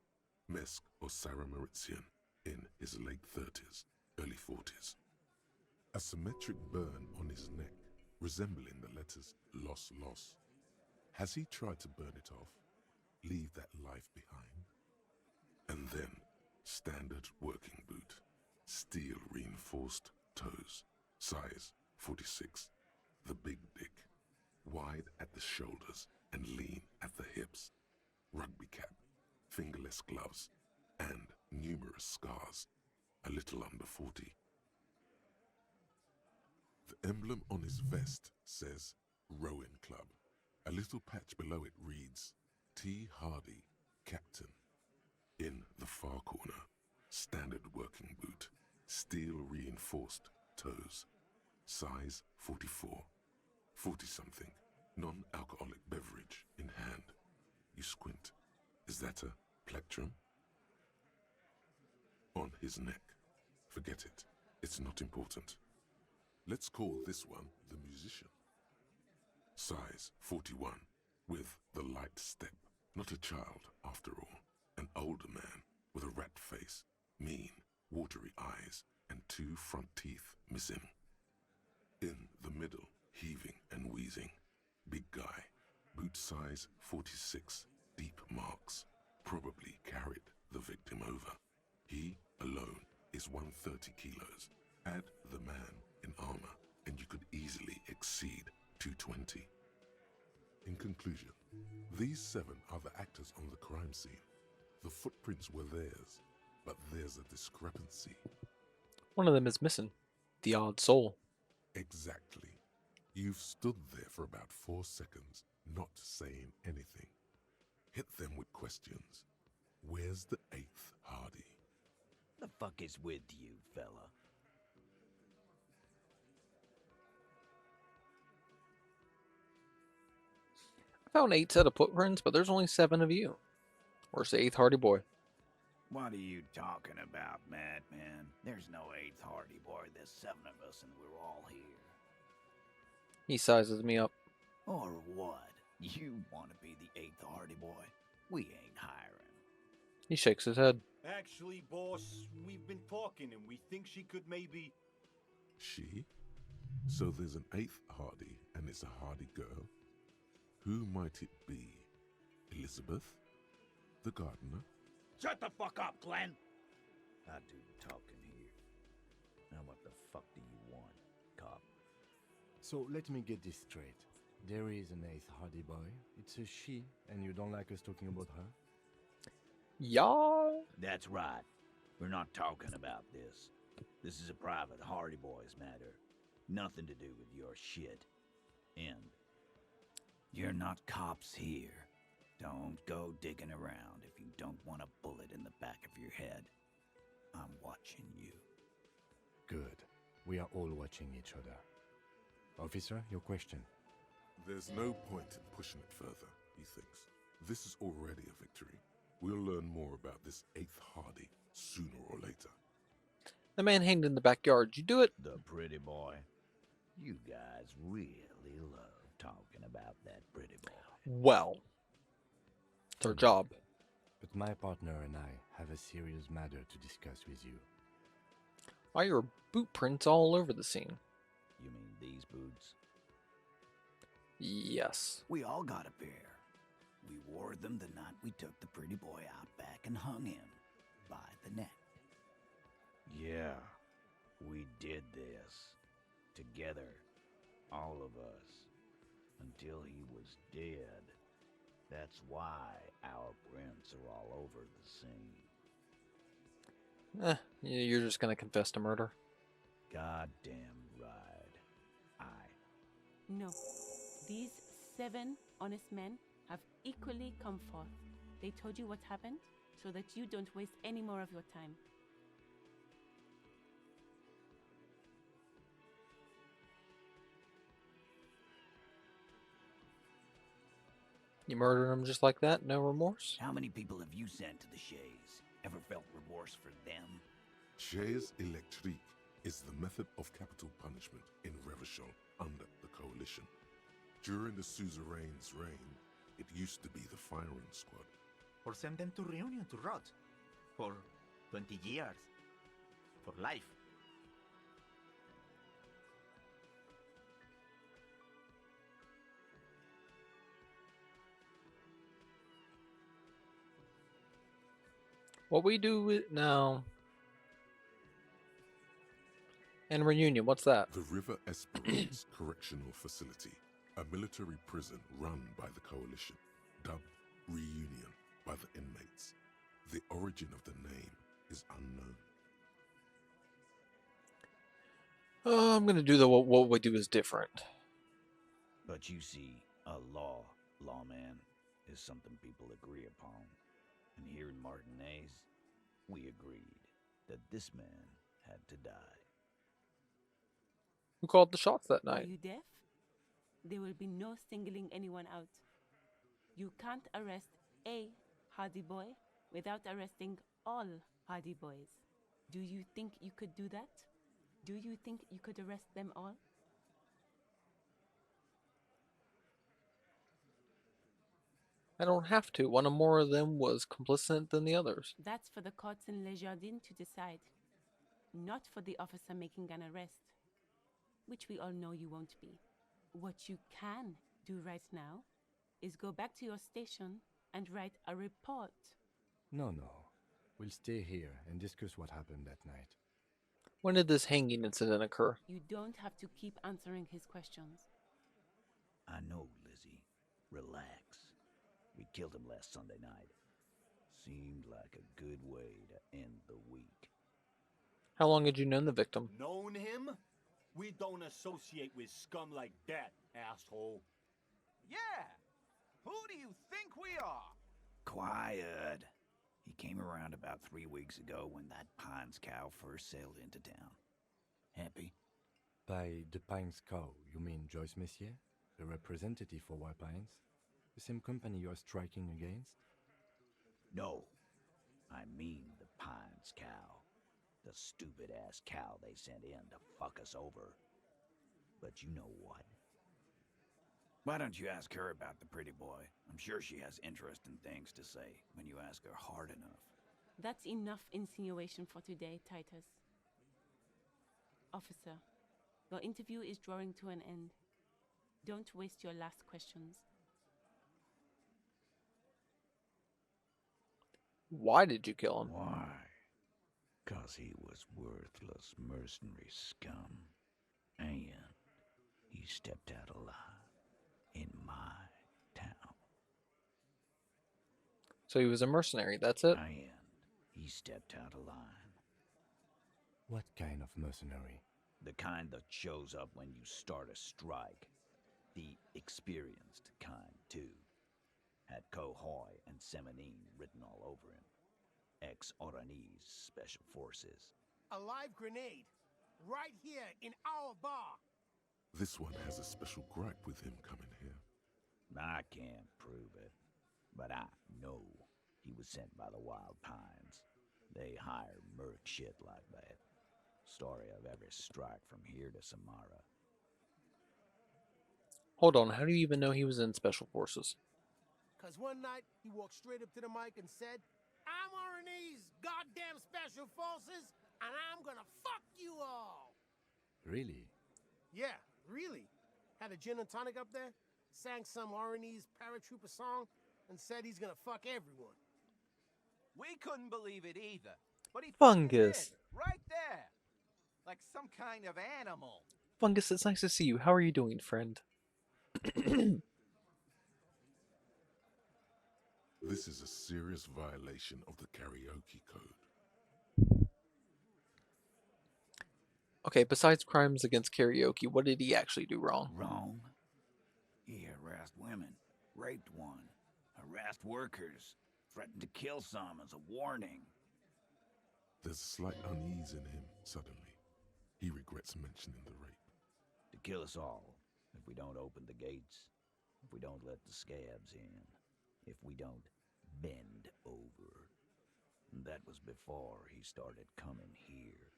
D: Mesk or Sarah Mauritian, in his late 30s, early 40s. A symmetric burn on his neck, resembling the letters Loss Loss. Has he tried to burn it off, leave that life behind? And then, standard working boot, steel reinforced toes, size 46, the big dick, wide at the shoulders and lean at the hips, rugby cap, fingerless gloves, and numerous scars, a little under 40. The emblem on his vest says Rowing Club. A little patch below it reads T. Hardy, Captain. In the far corner, standard working boot, steel reinforced toes, size 44, 40-something, Non-alcoholic beverage in hand. You squint. Is that a plectrum? On his neck. Forget it. It's not important. Let's call this one the musician. Size 41, with the light step. Not a child, after all. An older man with a rat face, mean, watery eyes, and 2 front teeth missing. In the middle, heaving and wheezing. Big guy, boot size 46, deep marks. Probably carried the victim over. He alone is 130 kilos. Add the man in armor, and you could easily exceed 220. In conclusion, these 7 are the actors on the crime scene. The footprints were theirs, but there's a discrepancy.
B: One of them is missing. The odd soul.
D: Exactly. You've stood there for about 4 seconds, not saying anything. Hit them with questions. Where's the 8th Hardy?
G: The fuck is with you, fella?
B: I found 8 set of footprints, but there's only 7 of you. Where's the 8th Hardy Boy?
G: What are you talking about, madman? There's no 8th Hardy Boy. There's 7 of us and we're all here.
B: He sizes me up.
G: Or what? You want to be the 8th Hardy Boy? We ain't hiring.
B: He shakes his head.
J: Actually, boss, we've been talking and we think she could maybe...
D: She? So there's an 8th Hardy, and it's a Hardy girl? Who might it be? Elizabeth? The gardener?
J: Shut the fuck up, Glenn!
G: I do the talking here. Now what the fuck do you want, cop?
E: So let me get this straight. There is an 8th Hardy Boy. It's a she, and you don't like us talking about her?
B: Yeah.
G: That's right. We're not talking about this. This is a private Hardy Boys matter. Nothing to do with your shit. End. You're not cops here. Don't go digging around if you don't want a bullet in the back of your head. I'm watching you.
E: Good. We are all watching each other. Officer, your question.
D: There's no point in pushing it further, he thinks. This is already a victory. We'll learn more about this 8th Hardy sooner or later.
B: The man hanged in the backyard. You do it?
G: The pretty boy. You guys really love talking about that pretty boy.
B: Well. It's our job.
E: But my partner and I have a serious matter to discuss with you.
B: Why are boot prints all over the scene?
G: You mean these boots?
B: Yes.
G: We all got a pair. We wore them the night we took the pretty boy out back and hung him by the neck. Yeah, we did this. Together. All of us. Until he was dead. That's why our prints are all over the scene.
B: You're just gonna confess to murder.
G: Goddamn right.
F: No. These 7 honest men have equally come forth. They told you what happened so that you don't waste any more of your time.
B: You murdered him just like that? No remorse?
G: How many people have you sent to the Shays? Ever felt remorse for them?
D: Chaise électrique is the method of capital punishment in Revachol under the Coalition. During the suzerain's reign, it used to be the firing squad.
A: Or send them to Reunion to rot. For 20 years. For life.
B: What we do now. And Reunion, what's that?
D: The River Esperance Correctional Facility, a military prison run by the Coalition, dubbed Reunion by the inmates. The origin of the name is unknown.
B: I'm gonna do the what we do is different.
G: But you see, a lawman, is something people agree upon. And here in Martinez, we agreed that this man had to die.
B: Who called the shots that
F: Are
B: night?
F: you deaf? There will be no singling anyone out. You can't arrest a Hardy Boy without arresting all Hardy Boys. Do you think you could do that? Do you think you could arrest them all?
B: I don't have to. One or more of them was complicit than the others.
F: That's for the courts in Les Jardins to decide, not for the officer making an arrest, which we all know you won't be. What you can do right now is go back to your station and write a report.
E: No. We'll stay here and discuss what happened that night.
B: When did this hanging incident occur?
F: You don't have to keep answering his questions.
G: I know, Lizzie. Relax. We killed him last Sunday night. Seemed like a good way to end the week.
B: How long had you known the victim?
J: Known him? We don't associate with scum like that, asshole.
I: Yeah! Who do you think we are?
G: Quiet. He came around about 3 weeks ago when that Pines cow first sailed into town. Happy?
E: By the Pines cow, you mean Joyce Messier, the representative for White Pines? The same company you're striking against?
G: No. I mean the Pines cow. The stupid-ass cow they sent in to fuck us over. But you know what? Why don't you ask her about the pretty boy? I'm sure she has interesting things to say when you ask her hard enough.
F: That's enough insinuation for today, Titus. Officer, your interview is drawing to an end. Don't waste your last questions.
B: Why did you kill him?
G: Why? 'Cause he was worthless mercenary scum. And he stepped out alive in my town.
B: So he was a mercenary, that's it?
G: And he stepped out of line.
E: What kind of mercenary?
G: The kind that shows up when you start a strike. The experienced kind, too. Had Cohoy and Semenine written all over him. Ex-Oranese Special Forces.
K: A live grenade. Right here in our bar.
D: This one has a special gripe with him coming here.
G: I can't prove it, but I know he was sent by the Wild Pines. They hire merc shit like that. Story of every strike from here to Samara.
B: Hold on, how do you even know he was in Special Forces?
K: 'Cause one night he walked straight up to the mic and said, "I'm RNA's goddamn special forces, and I'm gonna fuck you all."
E: Really?
K: Yeah, really. Had a gin and tonic up there, sang some RNA's paratrooper song, and said he's gonna fuck everyone.
I: We couldn't believe it either. But he
B: Fungus.
I: fucking did, right there. Like some kind of animal.
B: Fungus, it's nice to see you. How are you doing, friend?
D: This is a serious violation of the karaoke code.
B: Okay, besides crimes against karaoke, what did he actually do wrong?
G: Wrong? He harassed women, raped one, harassed workers, threatened to kill some as a warning.
D: There's a slight unease in him suddenly. He regrets mentioning the rape.
G: To kill us all, if we don't open the gates, if we don't let the scabs in, if we don't bend over. That was before he started coming here.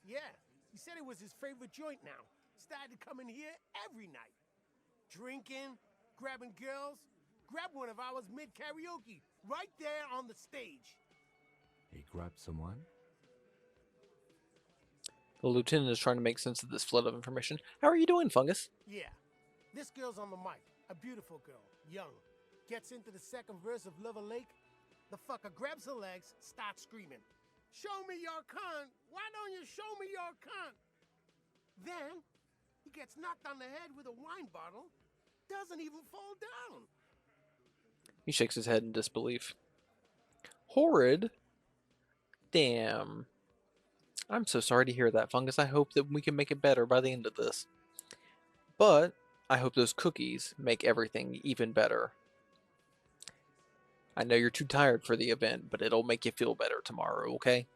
K: Yeah, he said it was his favorite joint now. Started coming here every night. Drinking, grabbing girls. Grabbed one of ours mid-karaoke, right there on the stage.
E: He grabbed someone?
B: The lieutenant is trying to make sense of this flood of information. How are you doing, Fungus?
K: Yeah, this girl's on the mic. A beautiful girl, young. Gets into the second verse of Lover Lake. The fucker grabs her legs, starts screaming. "Show me your cunt! Why don't you show me your cunt?" Then, he gets knocked on the head with a wine bottle. Doesn't even fall down.
B: He shakes his head in disbelief. Horrid? Damn. I'm so sorry to hear that, Fungus. I hope that we can make it better by the end of this. But I hope those cookies make everything even better. I know you're too tired for the event, but it'll make you feel better tomorrow, okay?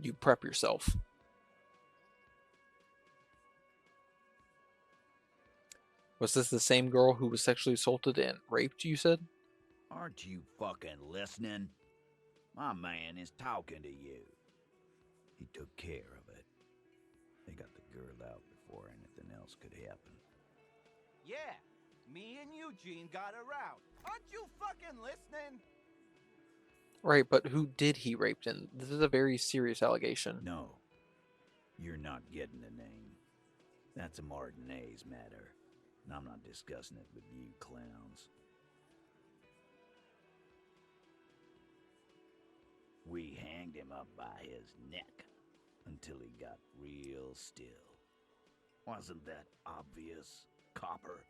B: You prep yourself. Was this the same girl who was sexually assaulted and raped, you said?
G: Aren't you fucking listening? My man is talking to you. He took care of it. They got the girl out before anything else could happen.
I: Yeah, me and Eugene got her out. Aren't you fucking listening?
B: Right, but who did he rape then? This is a very serious allegation.
G: No, you're not getting the name. That's a Martinez matter, and I'm not discussing it with you clowns. We hanged him up by his neck until he got real still. Wasn't that obvious, Copper?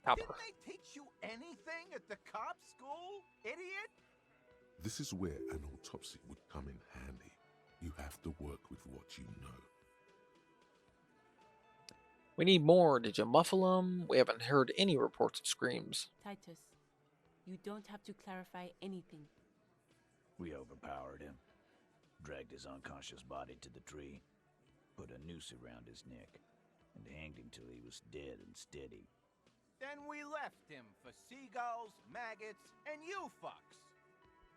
B: Copper.
I: Didn't they teach you anything at the cop school, idiot?
D: This is where an autopsy would come in handy. You have to work with what you know.
B: We need more. Did you muffle them? We haven't heard any reports of screams.
F: Titus, you don't have to clarify anything.
G: We overpowered him, dragged his unconscious body to the tree, put a noose around his neck, and hanged him till he was dead and steady.
I: Then we left him for seagulls, maggots, and you fucks.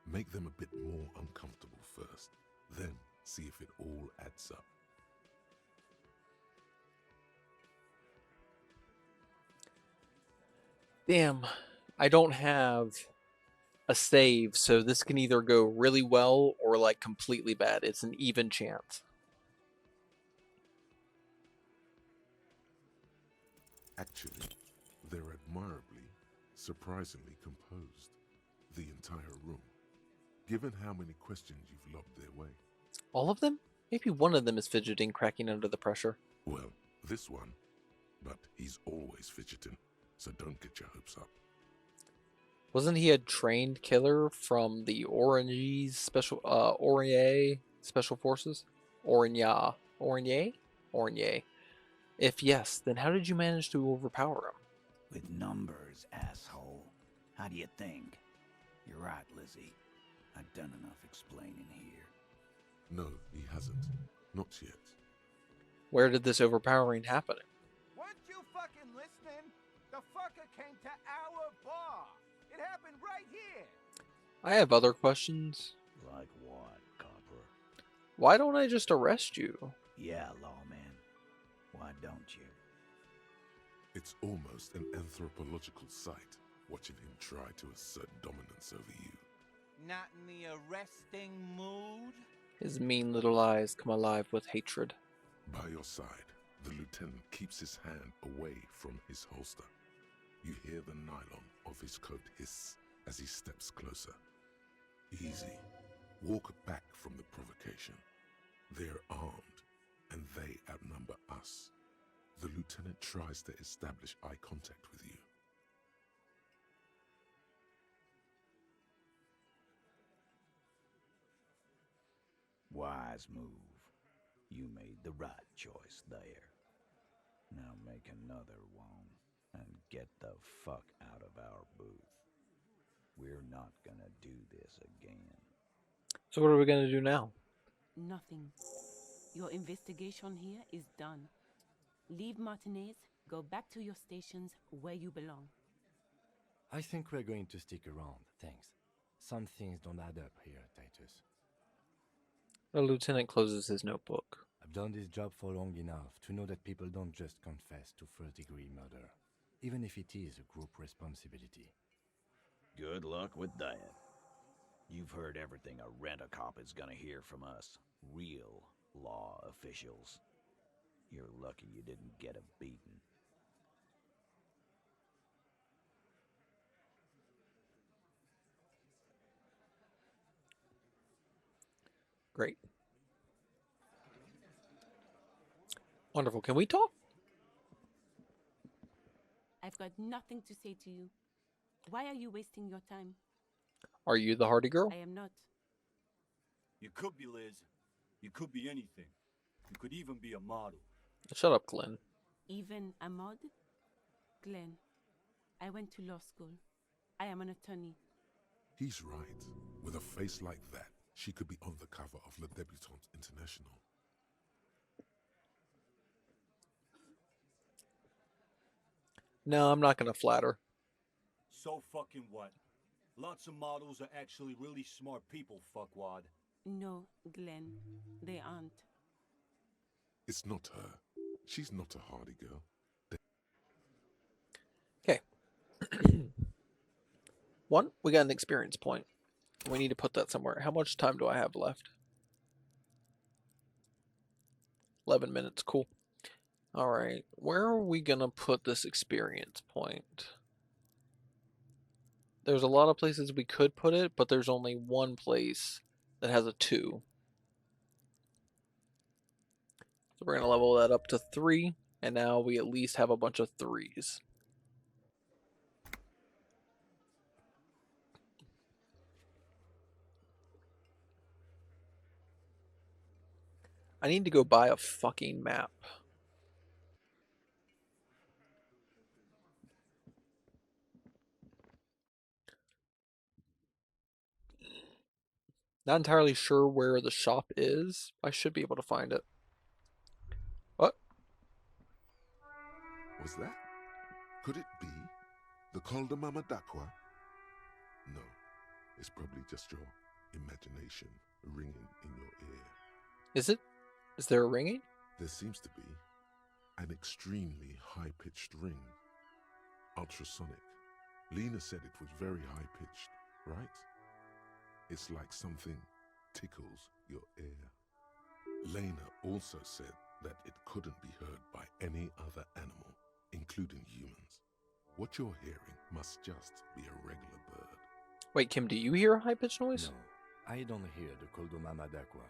D: Make them a bit more uncomfortable first, then see if it all adds up.
B: Damn, I don't have a save, so this can either go really well or like completely bad. It's an even chance.
D: Actually, they're admirably, surprisingly composed. The entire room. Given how many questions you've lobbed their way.
B: All of them? Maybe one of them is fidgeting, cracking under the pressure.
D: Well, this one. But he's always fidgeting, so don't get your hopes up.
B: Wasn't he a trained killer from the Orange Special Oranye Special Forces? Oranye? If yes, then how did you manage to overpower him?
G: With numbers, asshole. How do you think? You're right, Lizzie. I've done enough explaining here.
D: No, he hasn't. Not yet.
B: Where did this overpowering happen?
I: Weren't you fucking listening? The fucker came to our bar. It happened right here.
B: I have other questions.
G: Like what, Copper?
B: Why don't I just arrest you?
G: Yeah, lawman. Why don't you?
D: It's almost an anthropological sight, watching him try to assert dominance over you.
I: Not in the arresting mood?
B: His mean little eyes come alive with hatred.
D: By your side, the lieutenant keeps his hand away from his holster. You hear the nylon of his coat hiss as he steps closer. Easy. Walk back from the provocation. They're armed, and they outnumber us. The lieutenant tries to establish eye contact with you.
G: Wise move. You made the right choice there. Now make another one and get the fuck out of our booth. We're not gonna do this again.
B: So what are we gonna do now?
F: Nothing. Your investigation here is done. Leave Martinez, go back to your stations where you belong.
E: I think we're going to stick around, thanks. Some things don't add up here, Titus.
B: The lieutenant closes his notebook.
E: I've done this job for long enough to know that people don't just confess to first-degree murder, even if it is a group responsibility.
G: Good luck with that. You've heard everything a rent-a-cop is gonna hear from us. Real law officials. You're lucky you didn't get a beating.
B: Great. Wonderful. Can we talk?
F: I've got nothing to say to you. Why are you wasting your time?
B: Are you the hardy girl?
F: I am not.
J: You could be Liz. You could be anything. You could even be a model.
B: Shut up, Glenn.
F: Even a mod? Glenn, I went to law school. I am an attorney.
D: He's right. With a face like that, she could be on the cover of Le Debutante International.
B: No, I'm not gonna flatter.
J: So fucking what? Lots of models are actually really smart people, fuckwad.
F: No, Glenn, they aren't.
D: It's not her. She's not a hardy girl.
B: Okay. One, we got an experience point. We need to put that somewhere. How much time do I have left? 11 minutes. Cool. All right. Where are we going to put this experience point? There's a lot of places we could put it, but there's only one place that has a 2. So we're going to level that up to 3, and now we at least have a bunch of 3s. I need to go buy a fucking map. Not entirely sure where the shop is. I should be able to find it. What?
D: Was that? Could it be the Calder Mama Dakwa? No, it's probably just your imagination ringing in your ear.
B: Is it? Is there a ringing?
D: There seems to be an extremely high-pitched ring. Ultrasonic. Lena said it was very high-pitched, right? It's like something tickles your ear. Lena also said that it couldn't be heard by any other animal, including humans. What you're hearing must just be a regular bird.
B: Wait, Kim, do you hear a high-pitched noise?
E: No, I don't hear the Koldomama Dakwa,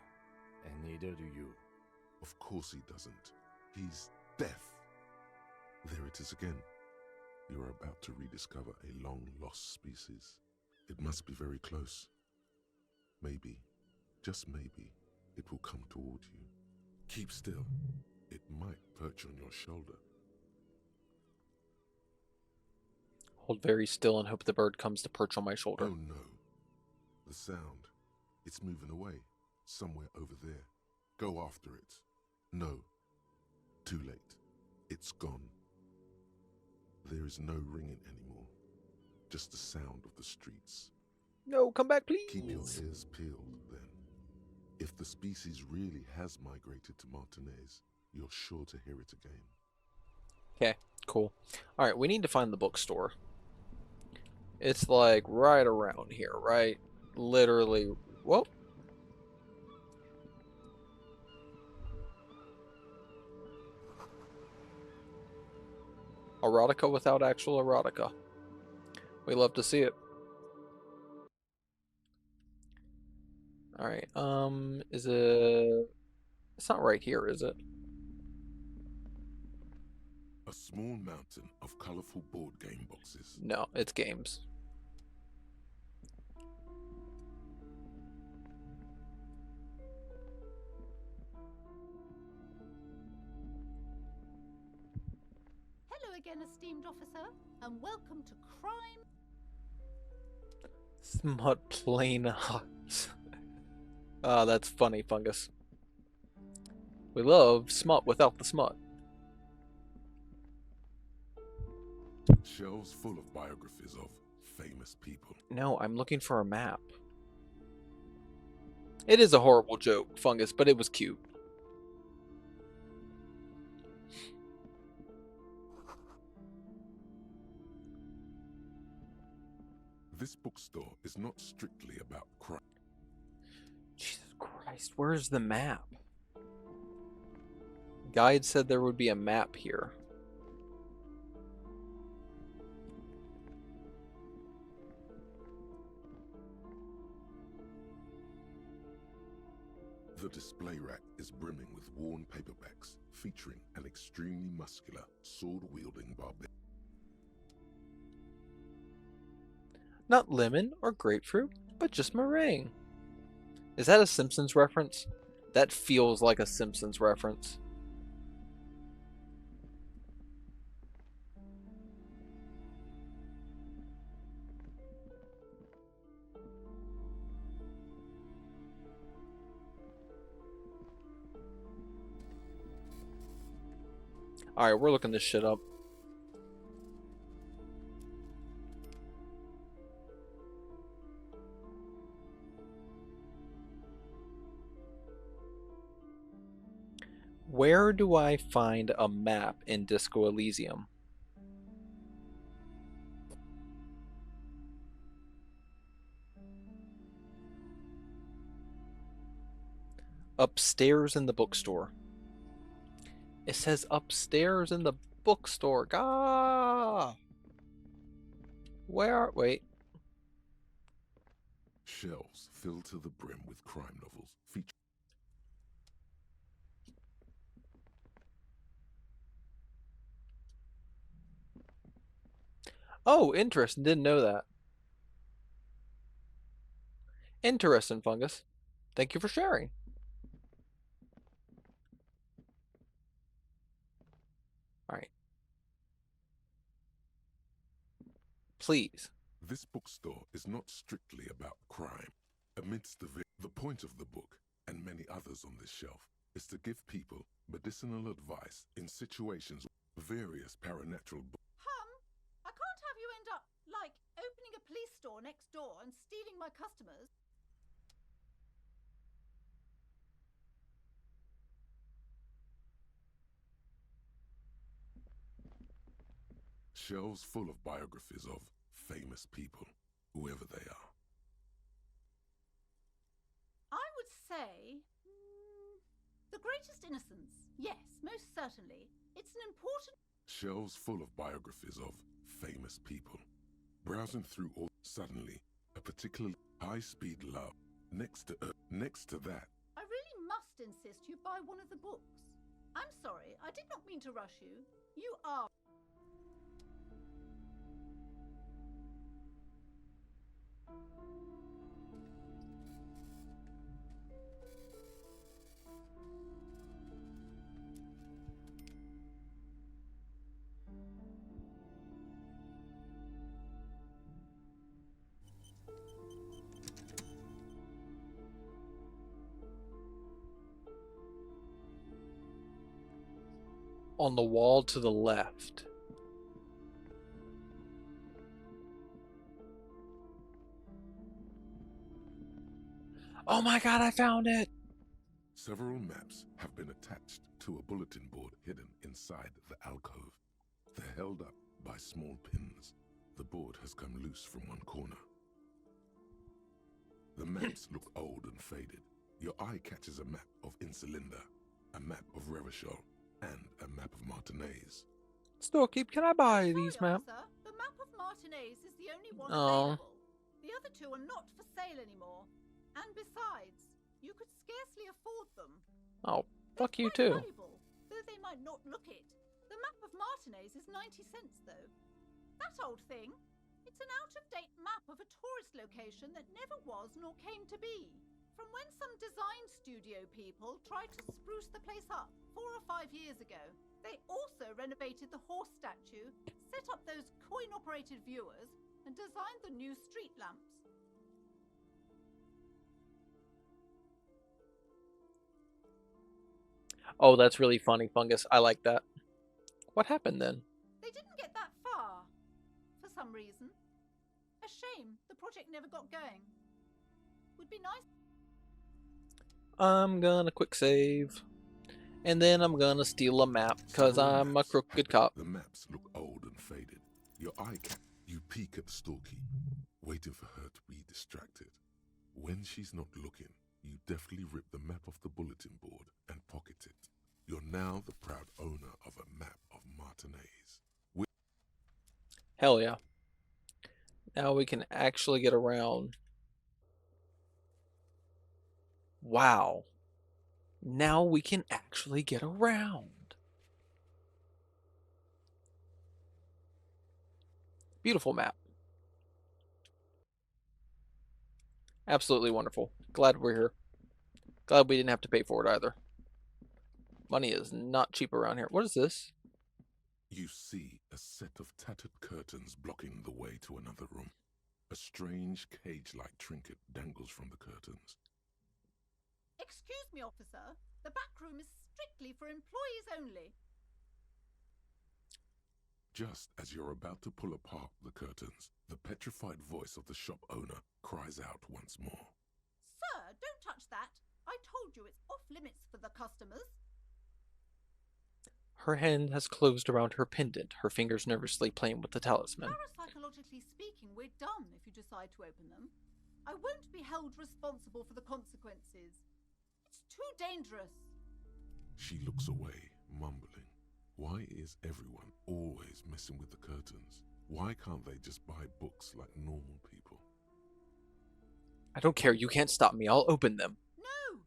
E: and neither do you.
D: Of course he doesn't. He's deaf. There it is again. You're about to rediscover a long-lost species. It must be very close. Maybe, just maybe, it will come toward you. Keep still. It might perch on your shoulder.
B: Hold very still and hope the bird comes to perch on my shoulder.
D: Oh no. The sound. It's moving away. Somewhere over there. Go after it. No. Too late. It's gone. There is no ringing anymore. Just the sound of the streets.
B: No, come back, please.
D: Keep your ears peeled, then. If the species really has migrated to Martinez, you're sure to hear it again.
B: Okay, cool. Alright, we need to find the bookstore. It's like right around here, right? Literally. Whoa. Erotica without actual erotica. We love to see it. Alright, is it... It's not right here, is it?
D: A small mountain of colorful board game boxes.
B: No, it's games.
L: Hello again, esteemed officer, and welcome to Crime.
B: Smut plain. Ah, that's funny, Fungus. We love smut without the smut.
D: Shelves full of biographies of famous people.
B: No, I'm looking for a map. It is a horrible joke, Fungus, but it was cute.
D: This bookstore is not strictly about crime.
B: Jesus Christ, where's the map? Guide said there would be a map here.
D: The display rack is brimming with worn paperbacks featuring an extremely muscular, sword-wielding barbarian.
B: Not lemon or grapefruit, but just meringue. Is that a Simpsons reference? That feels like a Simpsons reference. Alright, we're looking this shit up. Where do I find a map in Disco Elysium? Upstairs in the bookstore. It says upstairs in the bookstore. Gah! Where? Wait.
D: Shelves filled to the brim with crime novels featuring.
B: Oh, interesting. Didn't know that. Interesting, Fungus. Thank you for sharing. Alright. Please.
D: This bookstore is not strictly about crime. Amidst the point of the book, and many others on this shelf, is to give people medicinal advice in situations with various paranatural books.
L: I can't have you end up, like, opening a police store next door and stealing my customers.
D: Shelves full of biographies of famous people, whoever they are.
L: I would say... The Greatest Innocence. Yes, most certainly. It's an important...
D: Shelves full of biographies of famous people. Browsing through all, suddenly, a particularly high-speed love. Next to that.
L: I really must insist you buy one of the books. I'm sorry, I did not mean to rush you. You are...
B: On the wall to the left. Oh my god, I found it!
D: Several maps have been attached to a bulletin board hidden inside the alcove. They're held up by small pins. The board has come loose from one corner. The maps look old and faded. Your eye catches a map of Insulinda, a map of Revachol, and a map of Martinez.
B: Storekeep, can I buy
L: Sorry,
B: these maps?
L: officer, the map of Martinez is the only one
B: Oh.
L: available. The other two are not for sale anymore. And besides, you could scarcely afford them.
B: Oh, fuck you
L: Quite
B: too.
L: valuable, though they might not look it. The map of Martinez is 90 cents, though. That old thing? It's an out-of-date map of a tourist location that never was nor came to be. From when some design studio people tried to spruce the place up 4 or 5 years ago. They also renovated the horse statue, set up those coin-operated viewers, and designed the new street lamps.
B: Oh, that's really funny, Fungus. I like that. What happened then?
L: They didn't get that far, for some reason. A shame the project never got going. Would be nice.
B: I'm gonna quick save. And then I'm gonna steal a map, because I'm a crooked cop.
D: The maps look old and faded. Your eye you peek at the storekeep, waiting for her to be distracted. When she's not looking, you deftly rip the map off the bulletin board and pocket it. You're now the proud owner of a map of Martinez.
B: Hell yeah. Now we can actually get around. Wow. Now we can actually get around. Beautiful map. Absolutely wonderful. Glad we're here. Glad we didn't have to pay for it either. Money is not cheap around here. What is this?
D: You see a set of tattered curtains blocking the way to another room. A strange cage-like trinket dangles from the curtains.
L: Excuse me, officer. The back room is strictly for employees only.
D: Just as you're about to pull apart the curtains, the petrified voice of the shop owner cries out once more.
L: Sir, don't touch that. I told you it's off limits for the customers.
B: Her hand has closed around her pendant, her fingers nervously playing with the talisman.
L: Parapsychologically speaking, we're done if you decide to open them. I won't be held responsible for the consequences. It's too dangerous.
D: She looks away, mumbling. Why is everyone always messing with the curtains? Why can't they just buy books like normal people?
B: I don't care, you can't stop me, I'll open them.
L: No!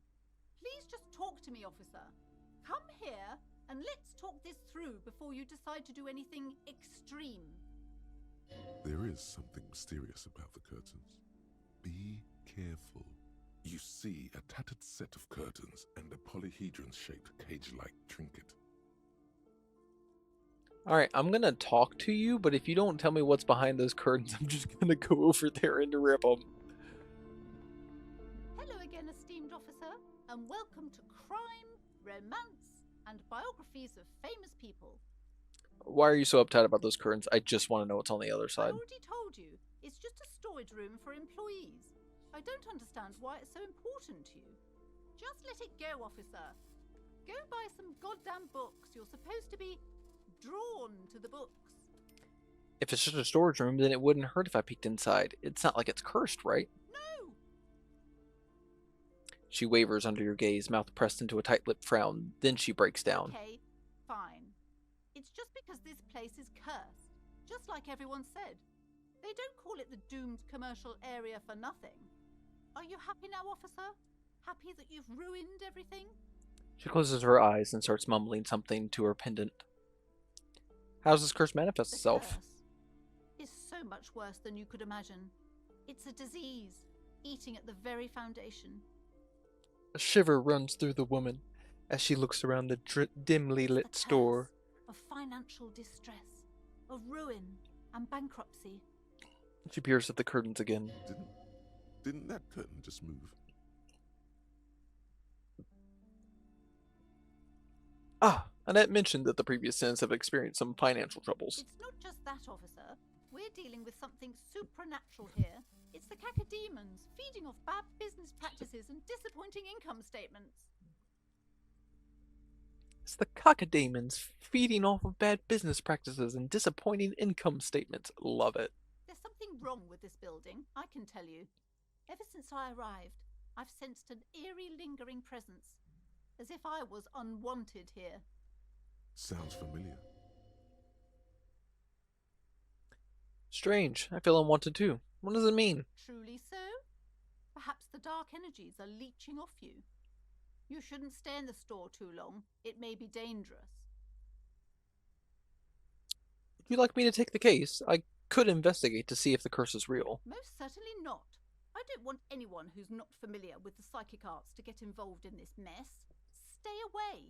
L: Please just talk to me, officer. Come here and let's talk this through before you decide to do anything extreme.
D: There is something mysterious about the curtains. Be careful. You see a tattered set of curtains and a polyhedron-shaped cage-like trinket.
B: Alright, I'm gonna talk to you, but if you don't tell me what's behind those curtains, I'm just gonna go over there and rip them.
L: Hello again, esteemed officer, and welcome to Crime, Romance, and Biographies of Famous People.
B: Why are you so uptight about those curtains? I just want to know what's on the other
L: I
B: side.
L: already told you, it's just a storage room for employees. I don't understand why it's so important to you. Just let it go, officer. Go buy some goddamn books. You're supposed to be drawn to the books.
B: If it's just a storage room, then it wouldn't hurt if I peeked inside. It's not like it's cursed, right?
L: No!
B: She wavers under your gaze, mouth pressed into a tight-lipped frown. Then she breaks down.
L: Okay, fine. It's just because this place is cursed, just like everyone said. They don't call it the doomed commercial area for nothing. Are you happy now, officer? Happy that you've ruined everything?
B: She closes her eyes and starts mumbling something to her pendant. How does this curse manifest
L: The
B: itself?
L: curse is so much worse than you could imagine. It's a disease, eating at the very foundation.
B: A shiver runs through the woman as she looks around the dimly lit
L: The
B: store.
L: curse of financial distress, of ruin and bankruptcy.
B: She peers at the curtains again.
D: Didn't that curtain just move?
B: Ah, Annette mentioned that the previous tenants have experienced some financial troubles.
L: It's not just that, officer. We're dealing with something supernatural here. It's the cacodemons feeding off bad business practices and disappointing income statements.
B: It's the cacodemons feeding off of bad business practices and disappointing income statements. Love it.
L: There's something wrong with this building, I can tell you. Ever since I arrived, I've sensed an eerie lingering presence, as if I was unwanted here.
D: Sounds familiar.
B: Strange. I feel unwanted too. What does it mean?
L: Truly so? Perhaps the dark energies are leeching off you. You shouldn't stay in the store too long. It may be dangerous.
B: Would you like me to take the case? I could investigate to see if the curse is real.
L: Most certainly not. I don't want anyone who's not familiar with the psychic arts to get involved in this mess. Stay away.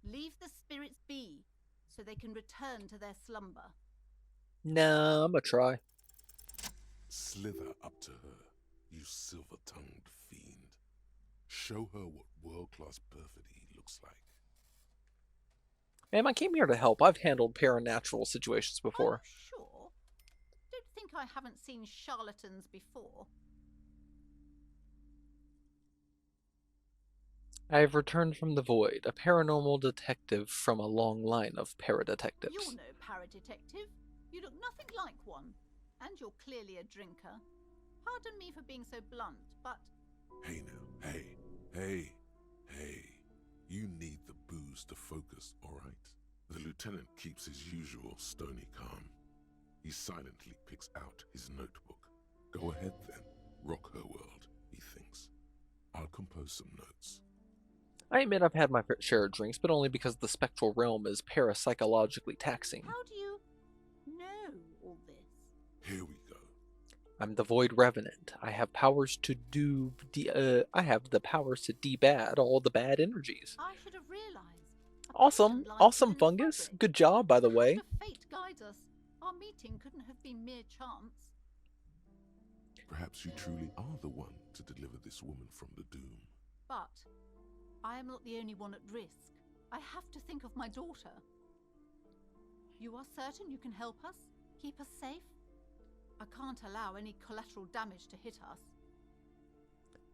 L: Leave the spirits be, so they can return to their slumber.
B: Nah, I'm gonna try.
D: Slither up to her, you silver-tongued fiend. Show her what world-class perfidy looks like.
B: Ma'am, I came here to help. I've handled paranatural situations
L: Are
B: before.
L: you sure? Don't think I haven't seen charlatans before.
B: I have returned from the void, a paranormal detective from a long line of paradetectives.
L: You're no paradetective. You look nothing like one. And you're clearly a drinker. Pardon me for being so blunt, but...
D: Hey now, hey. You need the booze to focus, alright? The lieutenant keeps his usual stony calm. He silently picks out his notebook. Go ahead then, rock her world, he thinks. I'll compose some notes.
B: I admit I've had my fair share of drinks, but only because the spectral realm is parapsychologically taxing.
L: How do you know all this?
D: Here we go.
B: I'm the Void Revenant. I have powers to I have the powers to debad all the bad energies.
L: I should have realized.
B: Awesome, awesome fungus. Good job, by the way.
L: Fate guides us. Our meeting couldn't have been mere chance.
D: Perhaps you truly are the one to deliver this woman from the doom.
L: But I am not the only one at risk. I have to think of my daughter. You are certain you can help us? Keep us safe? I can't allow any collateral damage to hit us.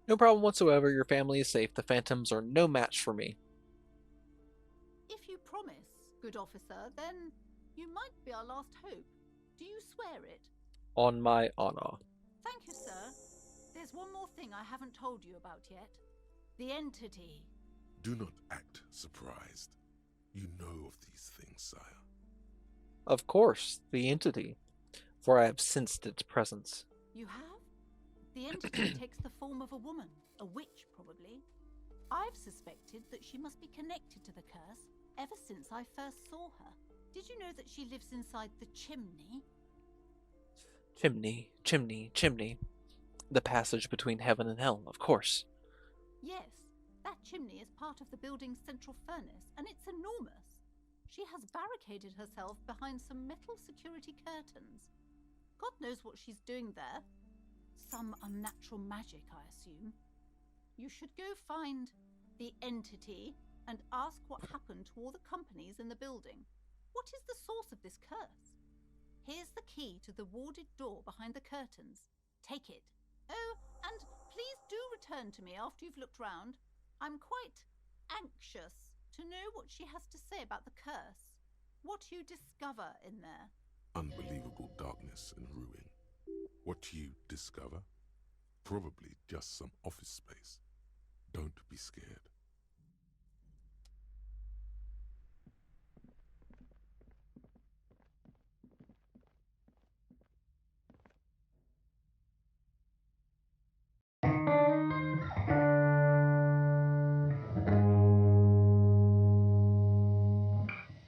B: No problem whatsoever. Your family is safe. The phantoms are no match for me.
L: If you promise, good officer, then you might be our last hope. Do you swear it?
B: On my honor.
L: Thank you, sir. There's one more thing I haven't told you about yet. The entity.
D: Do not act surprised. You know of these things, sire.
B: Of course, the entity, for I have sensed its presence.
L: You have? The entity takes the form of a woman, a witch probably. I've suspected that she must be connected to the curse ever since I first saw her. Did you know that she lives inside the chimney?
B: Chimney, chimney, chimney. The passage between heaven and hell, of course.
L: Yes, that chimney is part of the building's central furnace, and it's enormous. She has barricaded herself behind some metal security curtains. God knows what she's doing there. Some unnatural magic, I assume. You should go find the entity and ask what happened to all the companies in the building. What is the source of this curse? Here's the key to the warded door behind the curtains. Take it. Oh, and please do return to me after you've looked round. I'm quite anxious to know what she has to say about the curse. What you discover in there.
D: Unbelievable darkness and ruin. What you discover? Probably just some office space. Don't be scared.